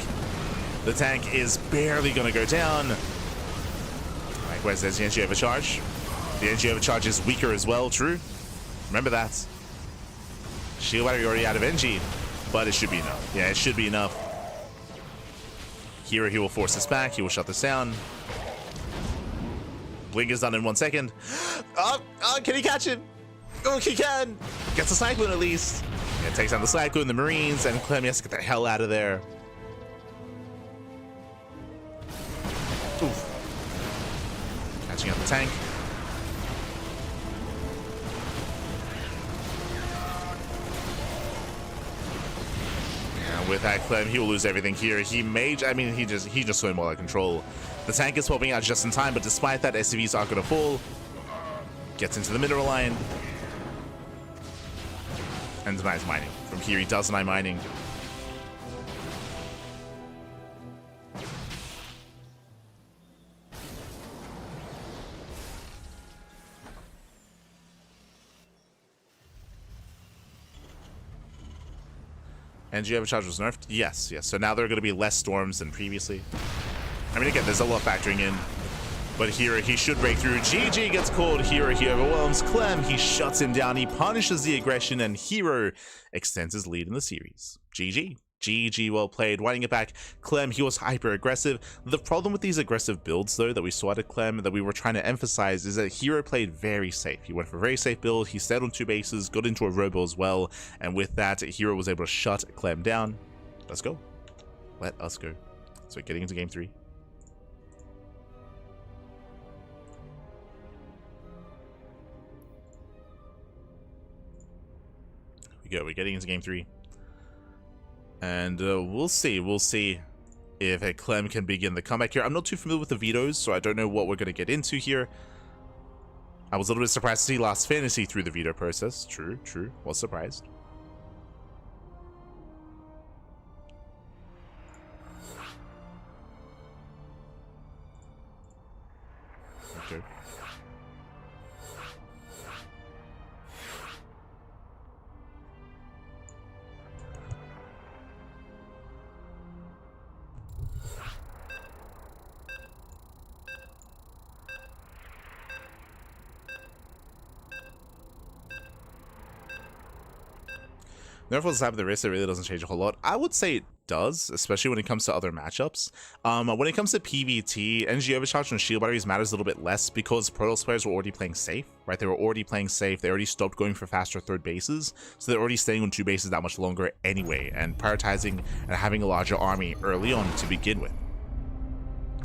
Speaker 1: The tank is barely going to go down. Likewise, there's the energy overcharge. The energy overcharge is weaker as well, true. Remember that. Shield battery already out of energy, but it should be enough. Yeah, it should be enough. herO, he will force this back. He will shut this down. Blink is done in 1 second. Oh, can he catch him? Oh, he can. Gets the Cyclone at least. Yeah, takes down the Cyclone, the Marines, and Clem has to get the hell out of there. Oof. Catching up the tank. And with that, Clem, he will lose everything here. He just went well out of control. The tank is popping out just in time, but despite that, SCVs are going to fall. Gets into the mineral line. And denies mining. From here, he does deny mining. Energy overcharge was nerfed? Yes. So now there are going to be less storms than previously. I mean, again, there's a lot factoring in. But here, he should break through. GG gets called. Here, he overwhelms Clem. He shuts him down. He punishes the aggression. And herO extends his lead in the series. GG. GG, well played. Winding it back, Clem, he was hyper aggressive. The problem with these aggressive builds, though, that we saw at Clem, that we were trying to emphasize, is that herO played very safe. He went for a very safe build. He stayed on 2 bases, got into a robo as well. And with that, herO was able to shut Clem down. Let's go. Let us go. So getting into game 3. We're getting into game 3. And we'll see if Clem can begin the comeback here. I'm not too familiar with the vetoes, so I don't know what we're going to get into here. I was a little bit surprised to see Last Fantasy through the veto process. True. Was surprised. Okay. Nerf will slap the wrist, it really doesn't change a whole lot. I would say it does, especially when it comes to other matchups. When it comes to PvT, energy overcharge and shield batteries matters a little bit less because Protoss players were already playing safe, right? They were already playing safe. They already stopped going for faster third bases, so they're already staying on 2 bases that much longer anyway, and prioritizing and having a larger army early on to begin with.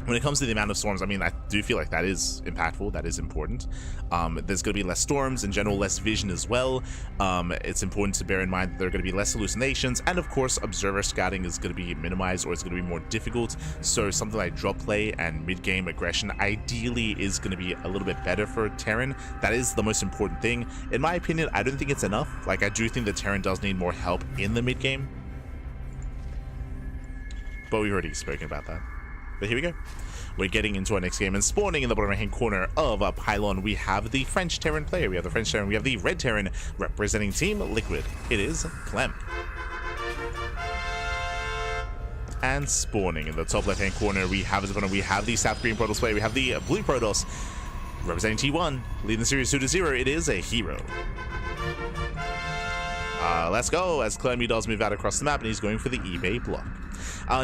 Speaker 1: When it comes to the amount of storms, I mean, I do feel like that is impactful, that is important. There's going to be less storms, in general, less vision as well. It's important to bear in mind that there are going to be less hallucinations, and of course, observer scouting is going to be minimized, or it's going to be more difficult. So something like drop play and mid-game aggression ideally is going to be a little bit better for Terran. That is the most important thing. In my opinion, I don't think it's enough. Like, I do think that Terran does need more help in the mid-game. But we've already spoken about that. But here we go. We're getting into our next game, and spawning in the bottom right-hand corner of PyLon, we have the French Terran player. We have the French Terran, we have the Red Terran representing Team Liquid. It is Clem. And spawning in the top left-hand corner, we have the South Green Protoss player, we have the Blue Protoss representing T1, leading the series 2-0. It is a herO. Let's go, as Clem, he does move out across the map, and he's going for the eBay block.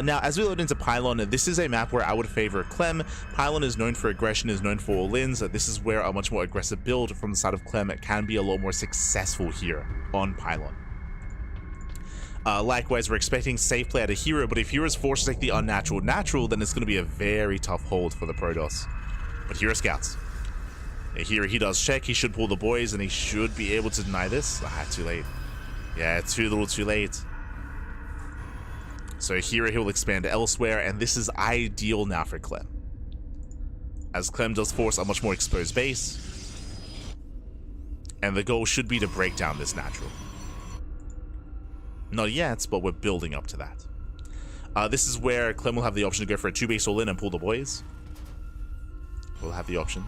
Speaker 1: Now, as we load into PyLon, this is a map where I would favor Clem. PyLon is known for aggression, is known for all-ins. This is where a much more aggressive build from the side of Clem can be a lot more successful here on PyLon. Likewise, we're expecting safe play out of herO, but if herO is forced to take the unnatural natural, then it's going to be a very tough hold for the Protoss. But herO scouts. Here he does check, he should pull the boys, and he should be able to deny this. Too late. Yeah, too little too late. So here he'll expand elsewhere, and this is ideal now for Clem, as Clem does force a much more exposed base, and the goal should be to break down this natural. Not yet, but we're building up to that. This is where Clem will have the option to go for a 2-base all-in and pull the boys. We'll have the option.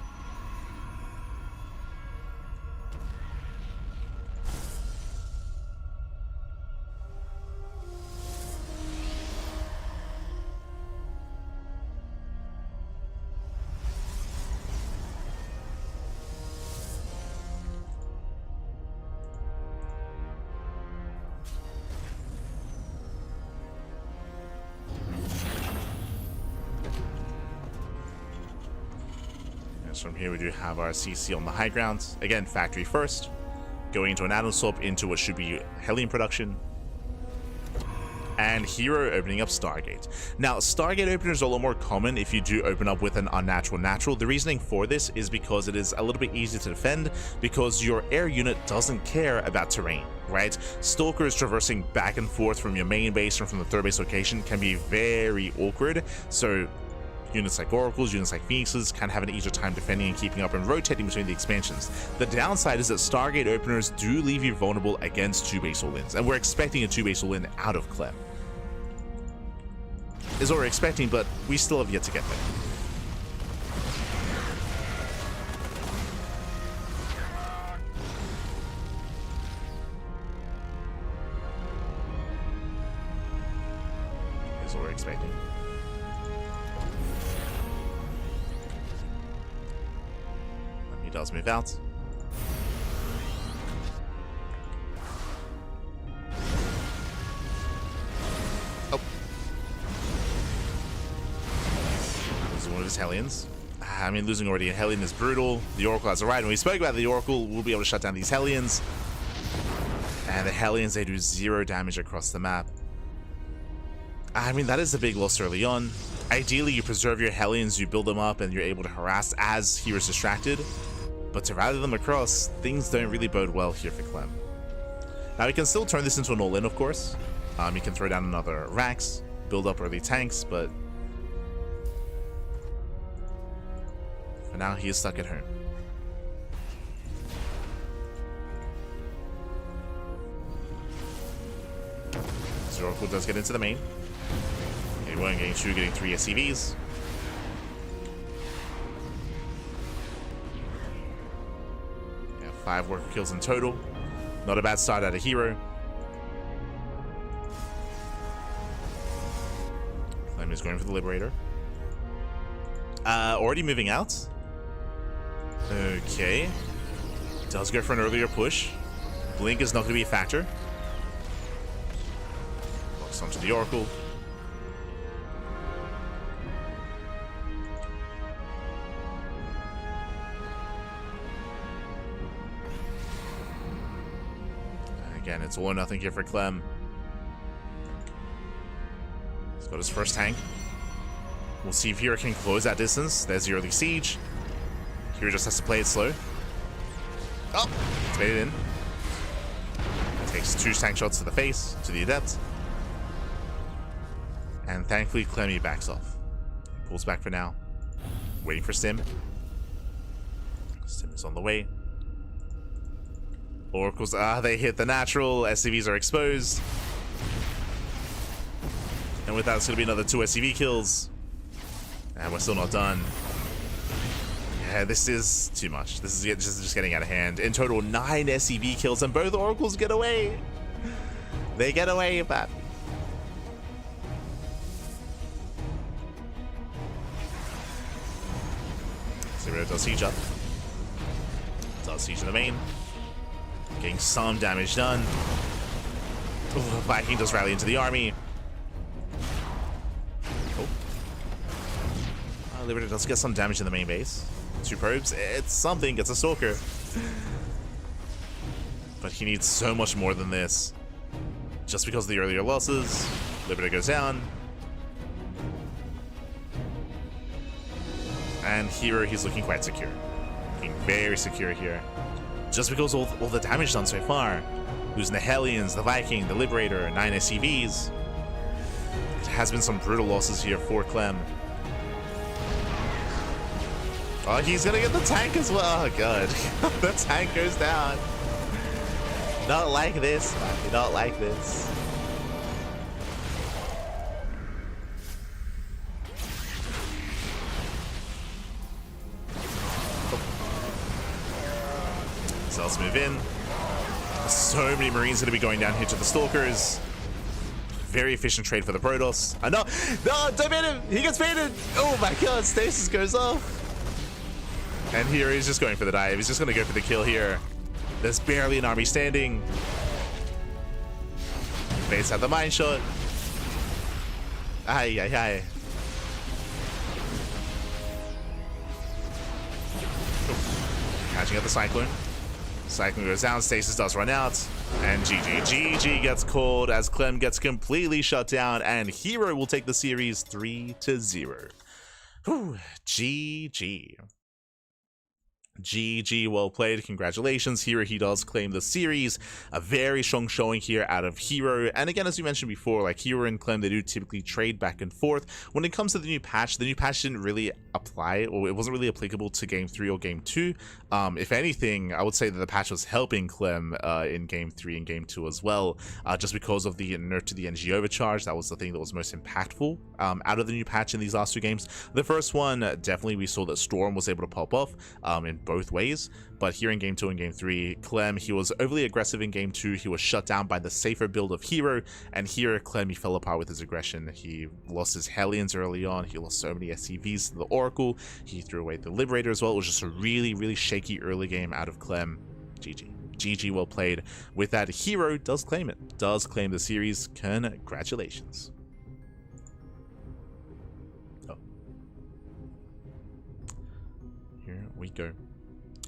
Speaker 1: And from here we do have our CC on the high ground. Again, factory first. Going into an atom swap into what should be Hellion production. And herO opening up Stargate. Now, Stargate openers are a lot more common if you do open up with an unnatural natural. The reasoning for this is because it is a little bit easier to defend because your air unit doesn't care about terrain, right? Stalkers traversing back and forth from your main base or from the third base location can be very awkward. So units like Oracles, units like Phoenixes can have an easier time defending and keeping up and rotating between the expansions. The downside is that Stargate openers do leave you vulnerable against 2-base all-ins, and we're expecting a 2-base all-in out of Clem. Is what we're expecting, but we still have yet to get there. Is what we're expecting. Does move out. Oh. Losing one of his Hellions. I mean, losing already a Hellion is brutal. The Oracle has a ride. When we spoke about the Oracle, we'll be able to shut down these Hellions. And the Hellions, they do 0 damage across the map. I mean, that is a big loss early on. Ideally, you preserve your Hellions, you build them up, and you're able to harass as he was distracted. But to rally them across, things don't really bode well here for Clem. Now, we can still turn this into an all-in, of course. You can throw down another Rax, build up early tanks, but for now, he is stuck at home. So Oracle does get into the main. Getting 1, getting 2, getting 3 SCVs. Yeah, 5 worker kills in total. Not a bad start out of herO. Clem is going for the Liberator. Already moving out. Okay. Does go for an earlier push. Blink is not going to be a factor. Locks onto the Oracle. Again, it's all or nothing here for Clem. He's got his first tank. We'll see if herO can close that distance. There's the early siege. herO just has to play it slow. Oh, it's made it in. Takes 2 tank shots to the face, to the Adept. And thankfully, Clem backs off. He pulls back for now. Waiting for Stim. Stim is on the way. Oracles, they hit the natural. SCVs are exposed. And with that, it's going to be another 2 SCV kills. And we're still not done. Yeah, this is too much. This is just getting out of hand. In total, 9 SCV kills, and both Oracles get away. They get away, but Zero does siege up. Does siege in the main. Getting some damage done. Ooh, Viking does rally into the army. Oh. Liberator does get some damage in the main base. 2 probes. It's something. It's a Stalker. But he needs so much more than this. Just because of the earlier losses, Liberator goes down. And herO, he's looking quite secure. Looking very secure here. Just because all the damage done so far. Losing the Hellions, the Viking, the Liberator, 9 SCVs. It has been some brutal losses here for Clem. Oh, he's gonna get the tank as well. Oh, God. The tank goes down. Not like this, man. Not like this. So let's move in. So many Marines going to be going down here to the Stalkers. Very efficient trade for the Protoss. No, don't bait him. He gets baited. Oh my God, stasis goes off. And here he's just going for the dive. He's just going to go for the kill here. There's barely an army standing. Bates had the mine shot. Ay, ay, ay. Catching up the Cyclone. Cyclone goes down, Stasis does run out, and GG gets called as Clem gets completely shut down, and herO will take the series 3-0. Whew, GG. GG, well played, congratulations. Here he does claim the series. A very strong showing here out of herO, and again, as we mentioned before, like herO and Clem, they do typically trade back and forth. When it comes to the new patch didn't really apply, or it wasn't really applicable to game 3 or game 2. If anything, I would say that the patch was helping Clem in game 3 and game 2 as well, just because of the nerf to the NG overcharge. That was the thing that was most impactful out of the new patch in these last 2 games. The first one, definitely we saw that Storm was able to pop off in both ways, but here in game 2 and game 3, Clem, he was overly aggressive in game 2. He was shut down by the safer build of herO, and here Clem, he fell apart with his aggression. He lost his Hellions early on, he lost so many SCVs to the Oracle, he threw away the Liberator as well. It was just a really shaky early game out of Clem. GG, well played. With that, herO does claim it, does claim the series. Congratulations. Here we go.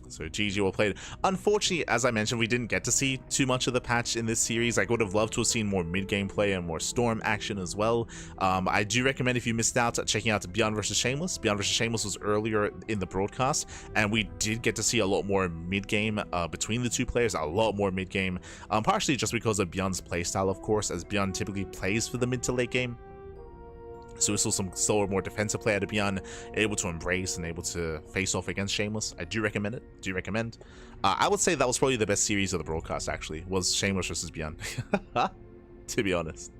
Speaker 1: So GG, well played. Unfortunately, as I mentioned, we didn't get to see too much of the patch in this series. I would have loved to have seen more mid-game play and more Storm action as well. I do recommend, if you missed out, checking out ByuN versus Shameless. ByuN versus Shameless was earlier in the broadcast, and we did get to see a lot more mid-game between the two players, a lot more mid-game, partially just because of ByuN's playstyle, of course, as ByuN typically plays for the mid to late game. So we saw some slower, more defensive play out of ByuN, able to embrace and able to face off against Shameless. I do recommend it. I would say that was probably the best series of the broadcast, actually, was Shameless versus ByuN, to be honest.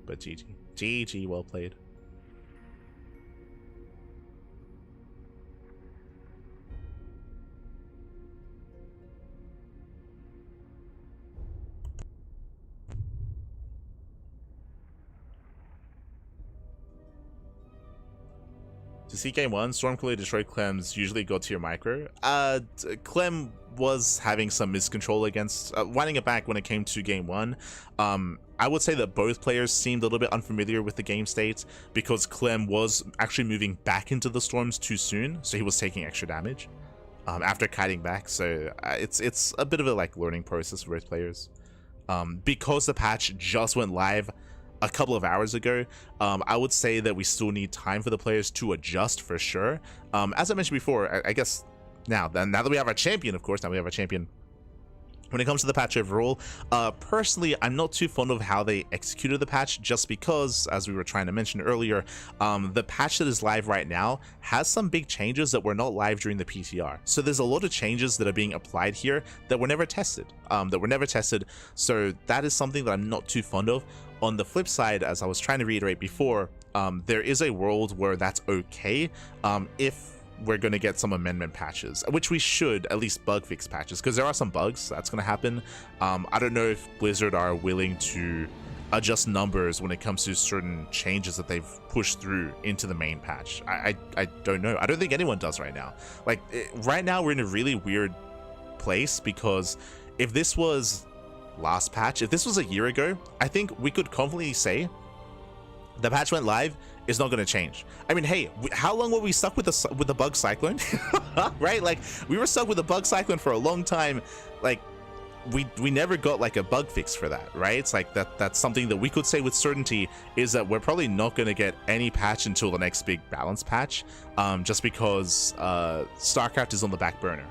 Speaker 1: But GG, well played. To see game 1, Storm clearly destroyed Clem's usually go-tier micro. Clem was having some miscontrol against winding it back when it came to game 1. I would say that both players seemed a little bit unfamiliar with the game state, because Clem was actually moving back into the storms too soon, so he was taking extra damage after kiting back. So it's a bit of a learning process for both players. Because the patch just went live a couple of hours ago, I would say that we still need time for the players to adjust for sure. As I mentioned before, I guess now that we have our champion, of course, when it comes to the patch overall, personally, I'm not too fond of how they executed the patch, just because, as we were trying to mention earlier, the patch that is live right now has some big changes that were not live during the PTR. So there's a lot of changes that are being applied here that were never tested, so that is something that I'm not too fond of. On the flip side, as I was trying to reiterate before, there is a world where that's okay if we're going to get some amendment patches, which we should, at least bug fix patches, because there are some bugs that's going to happen. I don't know if Blizzard are willing to adjust numbers when it comes to certain changes that they've pushed through into the main patch. I don't know. I don't think anyone does right now. Right now we're in a really weird place, because if this was last patch, if this was a year ago, I think we could confidently say the patch went live, is not going to change. I mean, hey, how long were we stuck with the bug cyclone? Right? We were stuck with the bug cyclone for a long time. We never got a bug fix for that, right? It's that's something that we could say with certainty, is that we're probably not going to get any patch until the next big balance patch, just because StarCraft is on the back burner.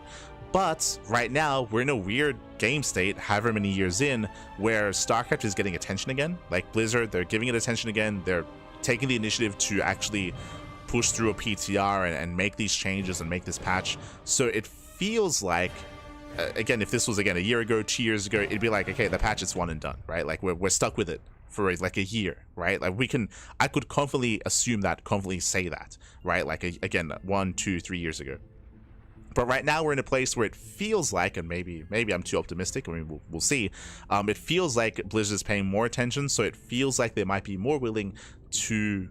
Speaker 1: But right now, we're in a weird game state, however many years in, where StarCraft is getting attention again. Blizzard, they're giving it attention again. They're taking the initiative to actually push through a PTR and make these changes and make this patch. So it feels like, again, if this was, again, a year ago, 2 years ago, it'd be okay, the patch is one and done, right? We're stuck with it for a year, right? I could confidently assume that, confidently say that, right? Again, 1, 2, 3 years ago. But right now we're in a place where it feels like, and maybe I'm too optimistic, I mean, we'll see, it feels like Blizzard is paying more attention, so it feels like they might be more willing to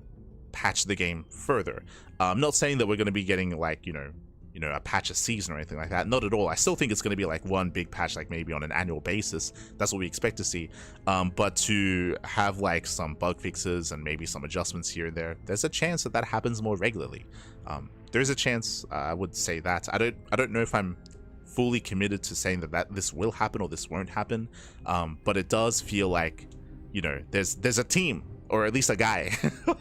Speaker 1: patch the game further. I'm not saying that we're going to be getting a patch a season or anything like that, not at all. I still think it's going to be one big patch, maybe on an annual basis. That's what we expect to see. But to have some bug fixes and maybe some adjustments here and there, there's a chance that happens more regularly. there's a chance I would say that. I don't know if I'm fully committed to saying that this will happen or this won't happen, but it does feel like, you know, there's a team, or at least a guy.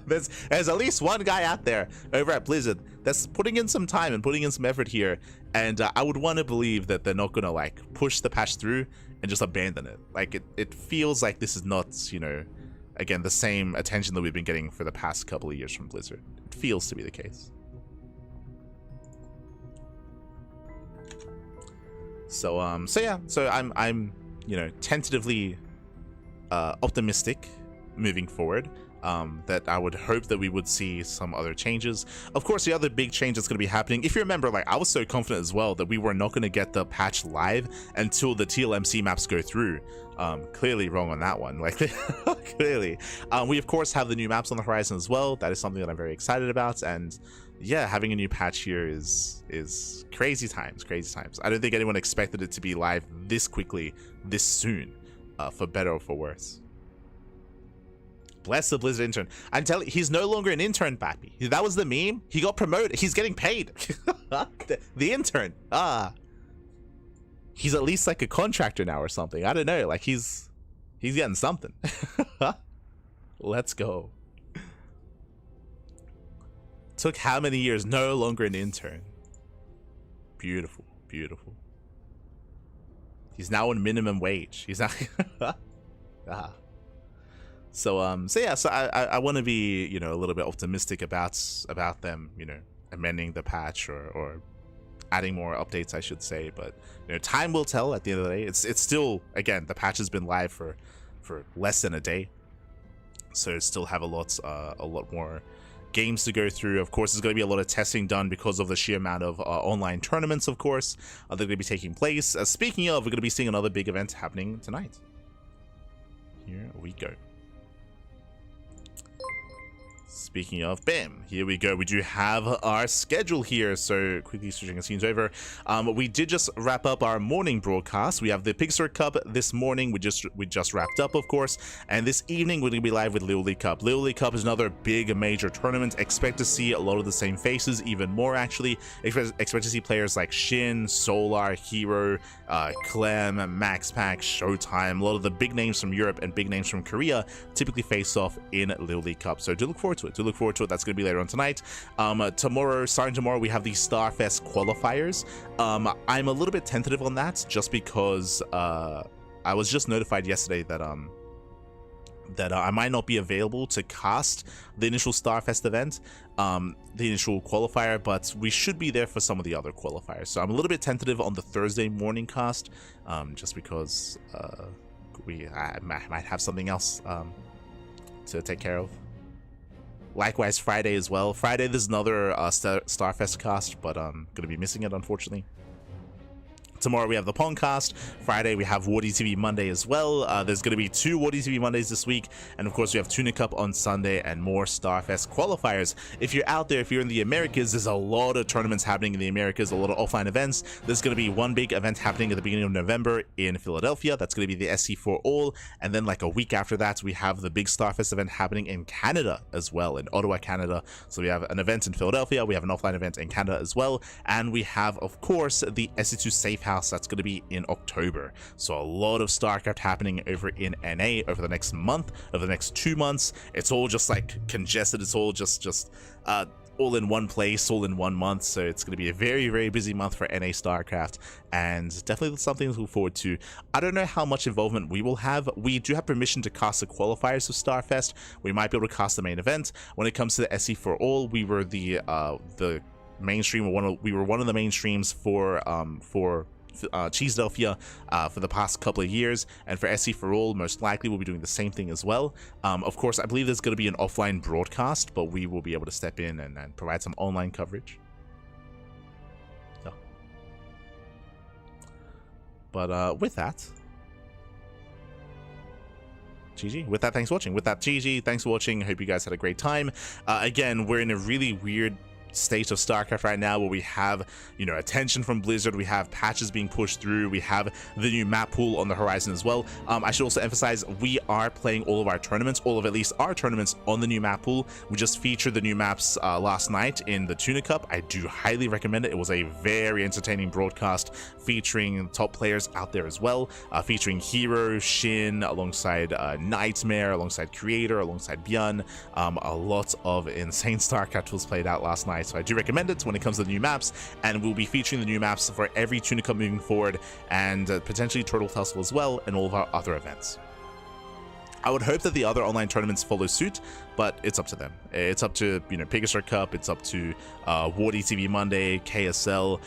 Speaker 1: there's at least one guy out there over at Blizzard that's putting in some time and putting in some effort here, and I would want to believe that they're not gonna like push the patch through and just abandon it. Like it feels like this is not, you know, again, the same attention that we've been getting for the past couple of years from Blizzard. It feels to be the case. So yeah, so I'm you know, tentatively optimistic moving forward, that I would hope that we would see some other changes. Of course, the other big change that's going to be happening, if you remember, like, I was so confident as well that we were not going to get the patch live until the TLMC maps go through. Clearly wrong on that one, like, clearly. We of course have the new maps on the horizon as well. That is something that I'm very excited about, and yeah, having a new patch here is crazy times. I don't think anyone expected it to be live this quickly, this soon, for better or for worse. Bless the Blizzard intern. I'm telling you, he's no longer an intern, Pappy. That was the meme. He got promoted. He's getting paid. the intern. He's at least like a contractor now or something. I don't know. Like he's getting something. Let's go. Took how many years? No longer an intern. Beautiful, beautiful. He's now on minimum wage. He's not. So yeah, so I want to be, you know, a little bit optimistic about them, you know, amending the patch or adding more updates, I should say. But you know, time will tell. At the end of the day, it's still, again, the patch has been live for less than a day, so still have a lot more games to go through. Of course, there's going to be a lot of testing done because of the sheer amount of online tournaments, of course, that are going to be taking place. Speaking of, we're going to be seeing another big event happening tonight. Here we go. Speaking of, bam, here we go. We do have our schedule here. So quickly switching the scenes over. We did just wrap up our morning broadcast. We have the PiGosaur Cup this morning. We just wrapped up, of course. And this evening, we're going to be live with Little League Cup. Little League Cup is another big major tournament. Expect to see a lot of the same faces, even more actually. Expect to see players like Shin, Solar, herO, Clem, MaxPack, Showtime. A lot of the big names from Europe and big names from Korea typically face off in Little League Cup. So do look forward to it. That's going to be later on tonight. Starting tomorrow, we have the Starfest qualifiers. I'm a little bit tentative on that just because I was just notified yesterday that I might not be available to cast the initial Starfest event, the initial qualifier, but we should be there for some of the other qualifiers. So I'm a little bit tentative on the Thursday morning cast, just because I might have something else to take care of. Likewise, Friday as well. Friday, there's another Starfest cast, but I'm going to be missing it, unfortunately. Tomorrow we have the Pong cast. Friday we have WarDTV Monday as well. There's going to be 2 WarDTV Mondays this week, and of course we have Tuna Cup on Sunday and more Starfest qualifiers. If you're out there, if you're in the Americas, there's a lot of tournaments happening in the Americas, a lot of offline events. There's going to be one big event happening at the beginning of November in Philadelphia. That's going to be the SC4 All, and then like a week after that we have the big Starfest event happening in Canada as well, in Ottawa, Canada. So we have an event in Philadelphia, we have an offline event in Canada as well, and we have, of course, the SC2 Safe House that's going to be in October. So a lot of StarCraft happening over in NA over the next month, over the next 2 months. It's all just like congested. It's all just all in one place, all in 1 month. So it's going to be a very, very busy month for NA StarCraft, and definitely something to look forward to. I don't know how much involvement we will have. We do have permission to cast the qualifiers of Starfest. We might be able to cast the main event. When it comes to the SC4 All, we were the mainstream. We were one of the mainstreams for Cheesedelphia for the past couple of years, and for SC for All, most likely we'll be doing the same thing as well. Of course, I believe there's going to be an offline broadcast, but we will be able to step in and provide some online coverage. So. But with that, GG. With that, thanks for watching. With that, GG. Thanks for watching. Hope you guys had a great time. Again, we're in a really weird state of StarCraft right now, where we have, you know, attention from Blizzard, we have patches being pushed through, we have the new map pool on the horizon as well. I should also emphasize, we are playing all of our tournaments, all of at least our tournaments, on the new map pool. We just featured the new maps last night in the Tuna Cup. I do highly recommend it. It was a very entertaining broadcast featuring top players out there as well, featuring herO, Shin, alongside Nightmare, alongside Creator, alongside ByuN. A lot of insane StarCraft was played out last night, so I do recommend it when it comes to the new maps, and we'll be featuring the new maps for every Tuna Cup moving forward, and potentially Turtle Tussle as well, and all of our other events. I would hope that the other online tournaments follow suit, but it's up to them. It's up to, you know, PiGosaur Cup, it's up to War TV Monday, KSL.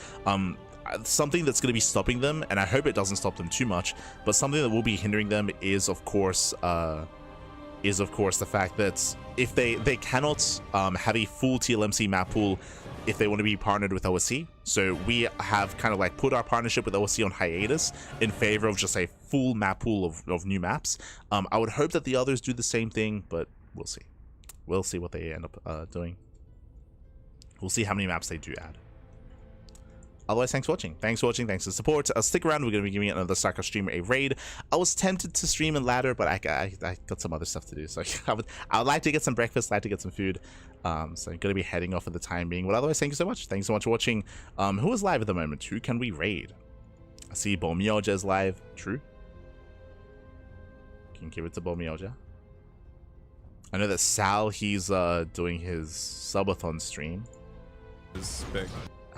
Speaker 1: Something that's going to be stopping them, and I hope it doesn't stop them too much, but something that will be hindering them is of course the fact that if they cannot have a full TLMC map pool if they want to be partnered with OSC. So we have kind of like put our partnership with OSC on hiatus in favor of just a full map pool of new maps. I would hope that the others do the same thing, but we'll see. We'll see what they end up doing. We'll see how many maps they do add. Otherwise, thanks for watching. Thanks for watching. Thanks for the support. Stick around. We're going to be giving another StarCraft streamer a raid. I was tempted to stream in ladder, but I got some other stuff to do. So I would like to get some breakfast, like to get some food. So I'm going to be heading off for the time being. But otherwise, thank you so much. Thanks so much for watching. Who is live at the moment? Who can we raid? I see ByuN is live. True. Can give it to ByuN. I know that Sal, he's doing his subathon stream.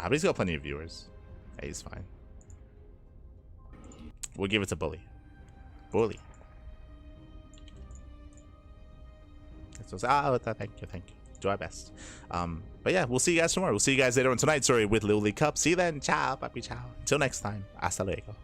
Speaker 1: But he's got plenty of viewers. Hey, he's fine. We'll give it to Bully. Bully. Thank you. Do our best. But yeah, we'll see you guys tomorrow. We'll see you guys later on tonight, sorry, with Little League Cup. See you then. Ciao, papi, ciao. Until next time. Hasta luego.